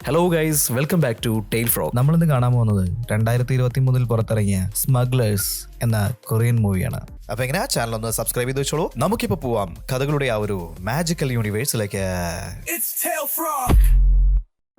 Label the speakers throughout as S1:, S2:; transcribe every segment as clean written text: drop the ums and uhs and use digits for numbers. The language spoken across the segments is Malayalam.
S1: Hello guys, welcome back to tail frog.
S2: നമ്മളിന്ന് കാണാൻ പോകുന്നത് 2023 പുറത്തിറങ്ങിയ സ്മഗ്ലേഴ്സ് എന്ന കൊറിയൻ മൂവിയാണ്.
S1: അപ്പൊ എങ്ങനെ ചാനൽ ഒന്ന് സബ്സ്ക്രൈബ് ചെയ്ത് വെച്ചോളൂ. നമുക്കിപ്പോ പോവാം കഥകളുടെ ആ ഒരു മാജിക്കൽ യൂണിവേഴ്സിലേക്ക്.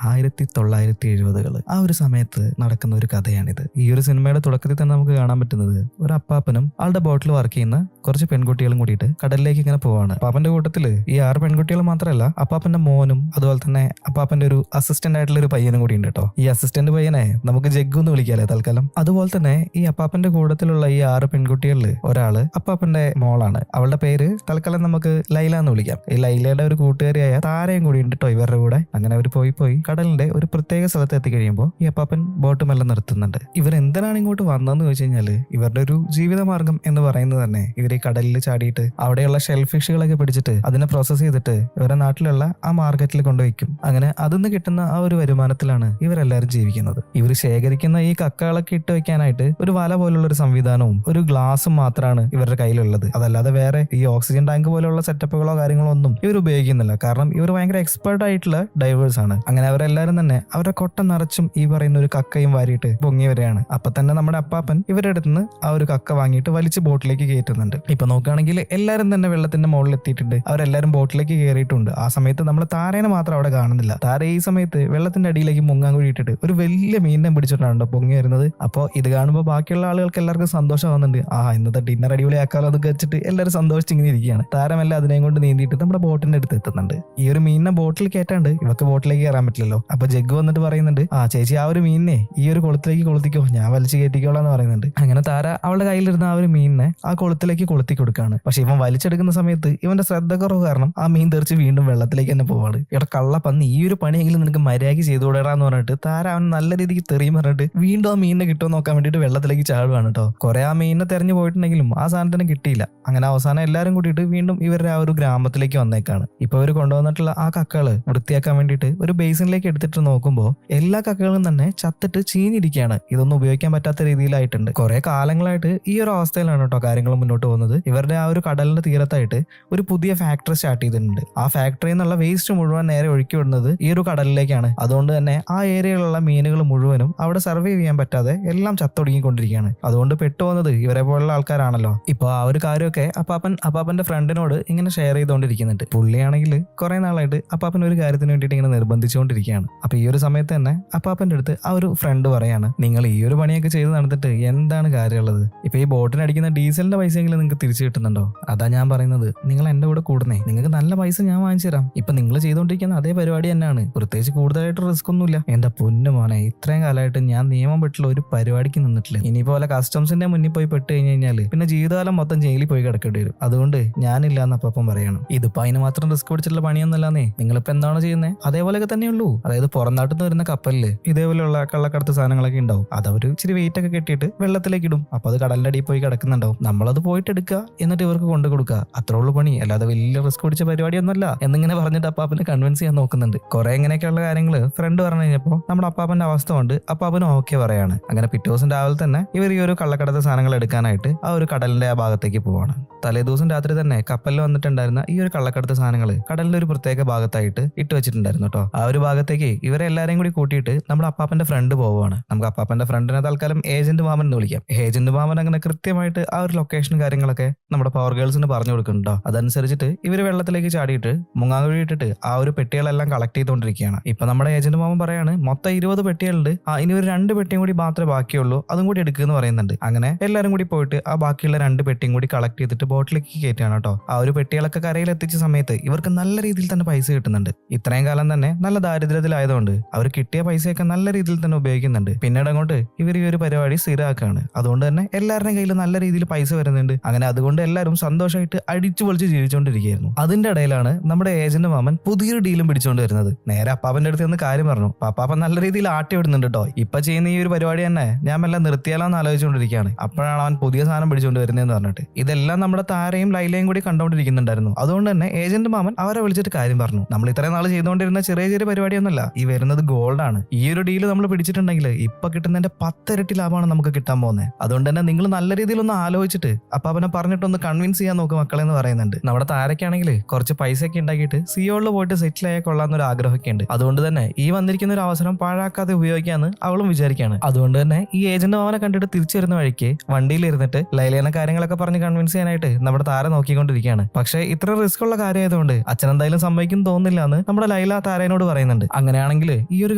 S2: 1970 ആ ഒരു സമയത്ത് നടക്കുന്ന ഒരു കഥയാണിത്. ഈ ഒരു സിനിമയുടെ തുടക്കത്തിൽ തന്നെ നമുക്ക് കാണാൻ പറ്റുന്നത് ഒരു അപ്പാപ്പനും ആളുടെ ബോട്ടിൽ വർക്ക് ചെയ്യുന്ന കുറച്ച് പെൺകുട്ടികളും കൂടിയിട്ട് കടലിലേക്ക് ഇങ്ങനെ പോവാണ്. അപ്പാപ്പന്റെ കൂട്ടത്തില് ഈ 6 പെൺകുട്ടികൾ മാത്രമല്ല, അപ്പാപ്പന്റെ മോനും അതുപോലെ തന്നെ അപ്പാപ്പന്റെ ഒരു അസിസ്റ്റന്റ് ആയിട്ടുള്ള ഒരു പയ്യനും കൂടി ഉണ്ട് കേട്ടോ. ഈ അസിസ്റ്റന്റ് പയ്യനെ നമുക്ക് ജഗ്ഗു എന്ന് വിളിക്കാല്ലേ തൽക്കാലം. അതുപോലെ തന്നെ ഈ അപ്പാപ്പന്റെ കൂട്ടത്തിലുള്ള ഈ 6 പെൺകുട്ടികളിൽ ഒരാള് അപ്പാപ്പന്റെ മോളാണ്. അവളുടെ പേര് തൽക്കാലം നമുക്ക് ലൈല എന്ന് വിളിക്കാം. ഈ ലൈലയുടെ ഒരു കൂട്ടുകാരിയായ താരയും കൂടി ഉണ്ട് കേട്ടോ ഇവരുടെ കൂടെ. അങ്ങനെ അവർ പോയി കടലിന്റെ ഒരു പ്രത്യേക സ്ഥലത്ത് എത്തിക്കഴിയുമ്പോൾ ഈ അപ്പാപ്പൻ ബോട്ട് മെല്ലെ നിർത്തുന്നുണ്ട്. ഇവർ എന്തിനാണ് ഇങ്ങോട്ട് വന്നതെന്ന് ചോദിച്ചു കഴിഞ്ഞാല് ഇവരുടെ ഒരു ജീവിതമാർഗം എന്ന് പറയുന്നത് തന്നെ ഇവർ ഈ കടലിൽ ചാടിയിട്ട് അവിടെയുള്ള ഷെൽ ഫിഷുകളൊക്കെ പിടിച്ചിട്ട് അതിനെ പ്രോസസ് ചെയ്തിട്ട് ഇവരുടെ നാട്ടിലുള്ള ആ മാർക്കറ്റിൽ കൊണ്ടുവയ്ക്കും. അങ്ങനെ അതിന്ന് കിട്ടുന്ന ആ ഒരു വരുമാനത്തിലാണ് ഇവരെല്ലാവരും ജീവിക്കുന്നത്. ഇവർ ശേഖരിക്കുന്ന ഈ കക്കകളൊക്കെ ഇട്ട് വെക്കാനായിട്ട് ഒരു വല പോലുള്ള ഒരു സംവിധാനവും ഒരു ഗ്ലാസും മാത്രമാണ് ഇവരുടെ കയ്യിലുള്ളത്. അതല്ലാതെ വേറെ ഈ ഓക്സിജൻ ടാങ്ക് പോലെയുള്ള സെറ്റപ്പുകളോ കാര്യങ്ങളോ ഒന്നും ഇവർ ഉപയോഗിക്കുന്നില്ല. കാരണം ഇവർ ഭയങ്കര എക്സ്പെർട്ട് ആയിട്ടുള്ള ഡൈവേഴ്സ് ആണ്. അങ്ങനെ അവരെല്ലാരും തന്നെ അവരുടെ കൊട്ട നിറച്ചും ഈ പറയുന്ന ഒരു കക്കയും വാരിയിട്ട് പൊങ്ങിയവരെയാണ്. അപ്പൊ തന്നെ നമ്മുടെ അപ്പാപ്പൻ ഇവരുടെ അടുത്ത് നിന്ന് ആ ഒരു കക്ക വാങ്ങിയിട്ട് വലിച്ച് ബോട്ടിലേക്ക് കയറ്റുന്നുണ്ട്. ഇപ്പൊ നോക്കുകയാണെങ്കിൽ എല്ലാരും തന്നെ വെള്ളത്തിന്റെ മുകളിൽ എത്തിയിട്ടുണ്ട്. അവരെല്ലാരും ബോട്ടിലേക്ക് കയറിയിട്ടുണ്ട്. ആ സമയത്ത് നമ്മൾ താരേനെ മാത്രം അവിടെ കാണുന്നില്ല. താര ഈ സമയത്ത് വെള്ളത്തിന്റെ അടിയിലേക്ക് മുങ്ങാൻ കൂടി ഇട്ടിട്ട് ഒരു വലിയ മീനിനെ പിടിച്ചിട്ടാണ് പൊങ്ങി വരുന്നത്. അപ്പോൾ ഇത് കാണുമ്പോൾ ബാക്കിയുള്ള ആളുകൾക്ക് എല്ലാവർക്കും സന്തോഷമാവുന്നുണ്ട്. ഇന്നത്തെ ഡിന്നർ അടിപൊളിയാക്കാലോ എന്നൊക്കെ വെച്ചിട്ട് എല്ലാവരും സന്തോഷിച്ചിങ്ങനെ ഇരിക്കുകയാണ്. താരമെല്ലാം അതിനെയും കൊണ്ട് നീന്തിയിട്ട് നമ്മുടെ ബോട്ടിന്റെ അടുത്ത് എത്തുന്നുണ്ട്. ഈ ഒരു മീനിനെ ബോട്ടിൽ കയറ്റാണ്ട് ഇവക്ക് ബോട്ടിലേക്ക് കയറാൻ പറ്റില്ലല്ലോ. അപ്പൊ ജഗ്ഗു വന്നിട്ട് പറയുന്നുണ്ട്, ചേച്ചി ആ ഒരു മീനിനെ ഈ ഒരു കുളത്തിലേക്ക് കൊളുത്തിക്കോ, ഞാൻ വലിച്ചു കയറ്റിക്കോളാം എന്ന് പറയുന്നുണ്ട്. അങ്ങനെ താര അവളുടെ കയ്യിലിരുന്ന ആ ഒരു മീനിനെ ആ കുളത്തിലേക്ക് കൊളുത്തി കൊടുക്കുകയാണ്. പക്ഷെ ഇവൻ വലിച്ചെടുക്കുന്ന സമയത്ത് ഇവന്റെ ശ്രദ്ധക്കുറവ് കാരണം ആ മീൻ തെറിച്ച് വീണ്ടും വെള്ളത്തിലേക്ക് തന്നെ പോവാണ്. ഇവിടെ കള്ളപ്പന്നി, ഈ ഒരു പണിയെങ്കിലും നിനക്ക് മര്യാദയ്ക്ക് ചെയ്തു കൊടുക്കാന്ന് പറഞ്ഞിട്ട് താര അവൻ നല്ല രീതിക്ക് തെറിയും പറഞ്ഞിട്ട് വീണ്ടും ആ മീനിനെ കിട്ടുമോ നോക്കാൻ വേണ്ടിയിട്ട് വെള്ളത്തിലേക്ക് ചാടുവാണ് കേട്ടോ. കുറെ ആ മീനിനെ തെരഞ്ഞു പോയിട്ടുണ്ടെങ്കിലും ആ സാധനത്തിന് കിട്ടിയില്ല. അങ്ങനെ അവസാനം എല്ലാരും കൂടിയിട്ട് വീണ്ടും ഇവരുടെ ആ ഒരു ഗ്രാമത്തിലേക്ക് വന്നേക്കാണ്. ഇപ്പൊ ഇവർ കൊണ്ടുവന്നിട്ടുള്ള ആ കക്കകള് വൃത്തിയാക്കാൻ വേണ്ടിയിട്ട് ഒരു ബേസിനിലേക്ക് എടുത്തിട്ട് നോക്കുമ്പോൾ എല്ലാ കക്കകളും തന്നെ ചത്തിട്ട് ചീഞ്ഞിരിക്കുകയാണ്. ഇതൊന്നും ഉപയോഗിക്കാൻ പറ്റാത്ത രീതിയിലായിട്ടുണ്ട്. കുറെ കാലങ്ങളായിട്ട് ഈ ഒരു അവസ്ഥയിലാണ് കേട്ടോ കാര്യങ്ങൾ മുന്നോട്ട് പോകുന്നത്. ഇവരുടെ ആ ഒരു കടലിന്റെ തീരത്തായിട്ട് ഒരു പുതിയ ഫാക്ടറി സ്റ്റാർട്ട് ചെയ്തിട്ടുണ്ട്. ആ ഫാക്ടറിയിൽ നിന്നുള്ള വേസ്റ്റ് മുഴുവൻ നേരെ ഒഴുക്കി വിടുന്നത് ഈ ഒരു കടലിലേക്കാണ്. അതുകൊണ്ട് തന്നെ ആ ഏരിയയിലുള്ള മീനുകൾ മുഴുവനും അവിടെ സർവൈവ് ചെയ്യാൻ പറ്റാതെ എല്ലാം ചത്തൊടുങ്ങിക്കൊണ്ടിരിക്കുകയാണ്. അതുകൊണ്ട് പെട്ടുപോകുന്നത് ഇവരെ പോലുള്ള ആൾക്കാരാണല്ലോ. ഇപ്പൊ ആ ഒരു കാര്യമൊക്കെ അപ്പാപ്പന്റെ ഫ്രണ്ടിനോട് ഇങ്ങനെ ഷെയർ ചെയ്തുകൊണ്ടിരിക്കുന്നുണ്ട്. പുള്ളിയാണെങ്കിൽ കുറെ നാളായിട്ട് അപ്പാപ്പൻ ഒരു കാര്യത്തിന് വേണ്ടിയിട്ട് ഇങ്ങനെ നിർബന്ധിച്ചുകൊണ്ടിരിക്കുകയാണ്. അപ്പൊ ഈ ഒരു സമയത്ത് തന്നെ അപ്പാപ്പന്റെ അടുത്ത് ആ ഒരു ഫ്രണ്ട് പറയാണ്, നിങ്ങൾ ഈ ഒരു പണിയൊക്കെ ചെയ്ത് നടന്നിട്ട് എന്താണ് കാര്യമുള്ളത്? ഇപ്പൊ ഈ ബോട്ടിന് അടിക്കുന്ന ഡീസലിന്റെ പൈസയെങ്കിലും നിങ്ങൾക്ക് തിരിച്ചു കിട്ടുന്നുണ്ടോ? അതാ ഞാൻ പറയുന്നത്, നിങ്ങൾ എന്റെ കൂടെ കൂടുന്നേ, നിങ്ങൾക്ക് നല്ല പൈസ ഞാൻ വാങ്ങിച്ചു തരാം. ഇപ്പൊ നിങ്ങൾ ചെയ്തുകൊണ്ടിരിക്കുന്ന അതേ പരിപാടി തന്നെയാണ്, പ്രത്യേകിച്ച് കൂടുതലായിട്ട് റിസ്ക് ഒന്നുമില്ല. എന്റെ പൊന്നു മോനെ, ഇത്രയും കാലമായിട്ട് ഞാൻ നിയമം പെട്ടുള്ള ഒരു പരിപാടിക്ക് നിന്നിട്ടില്ല. ഇനിയിപ്പോലെ കസ്റ്റംസിന്റെ മുന്നിൽ പോയി പെട്ട് കഴിഞ്ഞാല് പിന്നെ ജീവിതകാലം മൊത്തം ജയിലിൽ പോയി കിടക്കേണ്ടി വരും. അതുകൊണ്ട് ഞാനില്ല എന്ന് അപ്പം പറയണം. ഇതിപ്പോ അതിന് മാത്രം റിസ്ക് പിടിച്ചിട്ടുള്ള പണിയൊന്നുമല്ലാന്നേ. നിങ്ങളിപ്പോ എന്താണോ ചെയ്യുന്നത് അതേപോലെയൊക്കെ തന്നെയുള്ളൂ. അതായത് പുറം നാട്ടിൽ നിന്ന് വരുന്ന കപ്പലില് ഇതേപോലെയുള്ള കള്ളക്കടത്ത് സാധനങ്ങളൊക്കെ ഉണ്ടാവും. അതവര് ഇച്ചിരി വെയിറ്റ് ഒക്കെ കെട്ടിയിട്ട് വെള്ളത്തിലേക്ക് ഇടും. അപ്പൊ അത് കടലിന്റെ അടിയിൽ പോയി കിടക്കുന്നുണ്ടാവും. നമ്മളത് പോയിട്ട് എടുക്കുക, എന്നിട്ട് ഇവർക്ക് കൊണ്ടു കൊടുക്കുക. അത്രേ ഉള്ളൂ പണി, അല്ലാതെ വലിയ റിസ്ക് പിടിച്ച പരിപാടിയൊന്നുമല്ല എന്നിങ്ങനെ പറഞ്ഞിട്ട് അപ്പാപ്പനെ കൺവിൻസ് ചെയ്യാൻ നോക്കുന്നുണ്ട്. കുറെ ഇങ്ങനെയൊക്കെയുള്ള കാര്യങ്ങൾ ഫ്രണ്ട് പറഞ്ഞു കഴിഞ്ഞപ്പോൾ നമ്മുടെ അപ്പാപ്പന്റെ അവസ്ഥ കൊണ്ട് അപ്പാപ്പനും ഓക്കെ പറയാണ്. അങ്ങനെ പിറ്റേ ദിവസം രാവിലെ തന്നെ ഇവർ ഈ ഒരു കള്ളക്കടത്ത് സാധനങ്ങൾ എടുക്കാനായിട്ട് ആ ഒരു കടലിന്റെ ആ ഭാഗത്തേക്ക് പോവാണ്. തലേ ദിവസം രാത്രി തന്നെ കപ്പലിൽ വന്നിട്ടുണ്ടായിരുന്ന ഈ ഒരു കള്ളക്കടത്ത് സാധനങ്ങൾ കടലിന്റെ ഒരു പ്രത്യേക ഭാഗത്തായിട്ട് ഇട്ട് വെച്ചിട്ടുണ്ടായിരുന്നു കേട്ടോ. ആ ഒരു ഭാഗത്തേക്ക് ഇവരെ എല്ലാരെയും കൂടി കൂട്ടിയിട്ട് നമ്മുടെ അപ്പാപ്പന്റെ ഫ്രണ്ട് പോവുകയാണ്. നമുക്ക് അപ്പാപ്പന്റെ ഫ്രണ്ടിനെ തൽക്കാലം ഏജന്റ് മാമൻ എന്ന് വിളിക്കാം. ഏജന്റ് മാമൻ അങ്ങനെ കൃത്യമായിട്ട് ആ ഒരു ലൊക്കേഷൻ കാര്യങ്ങളൊക്കെ നമ്മുടെ പവർ ഗേൾസിന് പറഞ്ഞു കൊടുക്കുന്നുണ്ടോ. അതനുസരിച്ചിട്ട് ഇവര് വെള്ളത്തിലേക്ക് ചാടിയിട്ട് മുങ്ങാങ്കുഴി ഇട്ടിട്ട് ആ ഒരു പെട്ടികളെല്ലാം കളക്ട് ചെയ്തുകൊണ്ടിരിക്കുകയാണ്. ഇപ്പൊ നമ്മുടെ ഏജന്റ് മാമൻ പറയാണ്, മൊത്തം 20 പെട്ടികളുണ്ട്, ഇനി ഒരു 2 പെട്ടിയും കൂടി മാത്രമേ ബാക്കിയുള്ളൂ, അതും കൂടി എടുക്കുമെന്ന് പറയുന്നുണ്ട്. അങ്ങനെ എല്ലാവരും കൂടി പോയിട്ട് ആ ബാക്കിയുള്ള 2 പെട്ടിയും കൂടി കളക്ട് ചെയ്തിട്ട് ബോട്ടിലേക്ക് കയറ്റുകയാണ് കേട്ടോ. ആ ഒരു പെട്ടികളൊക്കെ കരയിൽ എത്തിച്ച സമയത്ത് ഇവർക്ക് നല്ല രീതിയിൽ തന്നെ പൈസ കിട്ടുന്നുണ്ട്. ഇത്രയും കാലം തന്നെ നല്ല ദാരിദ്ര്യത്തിലായതുകൊണ്ട് അവർ കിട്ടിയ പൈസയൊക്കെ നല്ല രീതിയിൽ തന്നെ ഉപയോഗിക്കുന്നുണ്ട്. പിന്നീട് അങ്ങോട്ട് ഇവർ ഈ ഒരു പരിപാടി സ്ഥിരമാക്കുകയാണ്. അതുകൊണ്ട് തന്നെ എല്ലാവരുടെയും കയ്യിൽ നല്ല രീതിയിൽ പൈസ വരുന്നുണ്ട്. അങ്ങനെ അതുകൊണ്ട് എല്ലാവരും സന്തോഷമായിട്ട് അടിച്ചു പൊളിച്ച് ജീവിച്ചുകൊണ്ടിരിക്കുകയായിരുന്നു. അതിന്റെ ഇടയിലാണ് നമ്മുടെ ഏജന്റ് മാമൻ പുതിയൊരു ഡീലും പിടിച്ചുകൊണ്ട് വരുന്നത്. നേരെ അപ്പാപ്പന്റെ അടുത്ത് നിന്ന് കാര്യം പറഞ്ഞു. അപ്പാപ്പൻ നല്ല രീതിയിൽ ആട്ടി വിടുന്നുണ്ട് കേട്ടോ. ഇപ്പൊ ചെയ്യുന്ന ഈ ഒരു പരിപാടി തന്നെ ഞാൻ എല്ലാം നിർത്തിയാലോന്ന് ആലോചിച്ചുകൊണ്ടിരിക്കുകയാണ്. അപ്പോഴാണ് അവൻ പുതിയ സാധനം പിടിച്ചുകൊണ്ട് വരുന്നതെന്ന് പറഞ്ഞിട്ട്. ഇതെല്ലാം നമ്മുടെ താരയും ലൈലയും കൂടി കണ്ടുകൊണ്ടിരിക്കുന്നുണ്ടായിരുന്നു. അതുകൊണ്ട് തന്നെ ഏജന്റ് മാമൻ അവരെ വിളിച്ചിട്ട് കാര്യം പറഞ്ഞു, നമ്മൾ ഇത്രയും നാൾ ചെയ്തുകൊണ്ടിരുന്ന ചെറിയ ചെറിയ പരിപാടി ഒന്നല്ല, ഈ വരുന്നത് ഗോൾഡ് ആണ്. ഈ ഒരു ഡീല് നമ്മൾ പിടിച്ചിട്ടുണ്ടെങ്കിൽ ഇപ്പൊ കിട്ടുന്നതിന്റെ 10 ഇരട്ടി ലാഭമാണ് നമുക്ക് കിട്ടാൻ പോകുന്നത്. അതുകൊണ്ട് തന്നെ നിങ്ങൾ നല്ല രീതിയിൽ ഒന്ന് ആലോചിച്ചിട്ട് അപ്പാപ്പനെ പറഞ്ഞിട്ടൊന്ന് കൺവിൻസ് ചെയ്യാൻ നോക്കും മക്കളെ എന്ന് പറയുന്നുണ്ട്. നമ്മുടെ താരക്കാണെങ്കിൽ കുറച്ച് പൈസയൊക്കെ ഉണ്ടാക്കിയിട്ട് സിയോളിൽ പോയിട്ട് സെറ്റിൽ ആയാൽ കൊള്ളാന്നൊരു ആഗ്രഹമൊക്കെ ഉണ്ട്. അതുകൊണ്ട് തന്നെ ഈ വന്നിരിക്കുന്ന ഒരു അവസരം പാഴാക്കാതെ ഉപയോഗിക്കാന്ന് അവളും വിചാരിക്കുകയാണ്. അതുകൊണ്ട് തന്നെ ഈ ഏജന്റ് അവനെ കണ്ടിട്ട് തിരിച്ചു വരുന്ന വഴിക്ക് വണ്ടിയിൽ ഇരുന്നിട്ട് ലൈലേനെ കാര്യങ്ങളൊക്കെ പറഞ്ഞ് കൺവിൻസ് ചെയ്യാനായിട്ട് നമ്മുടെ താരം നോക്കിക്കൊണ്ടിരിക്കുകയാണ്. പക്ഷേ ഇത്ര റിസ്ക് ഉള്ള കാര്യമായതുകൊണ്ട് അച്ഛൻ എന്തായാലും സമ്മതിക്കും തോന്നില്ല എന്ന് നമ്മുടെ ലൈല താരനോട് പറയുന്നുണ്ട്. അങ്ങനെയാണെങ്കിൽ ഈ ഒരു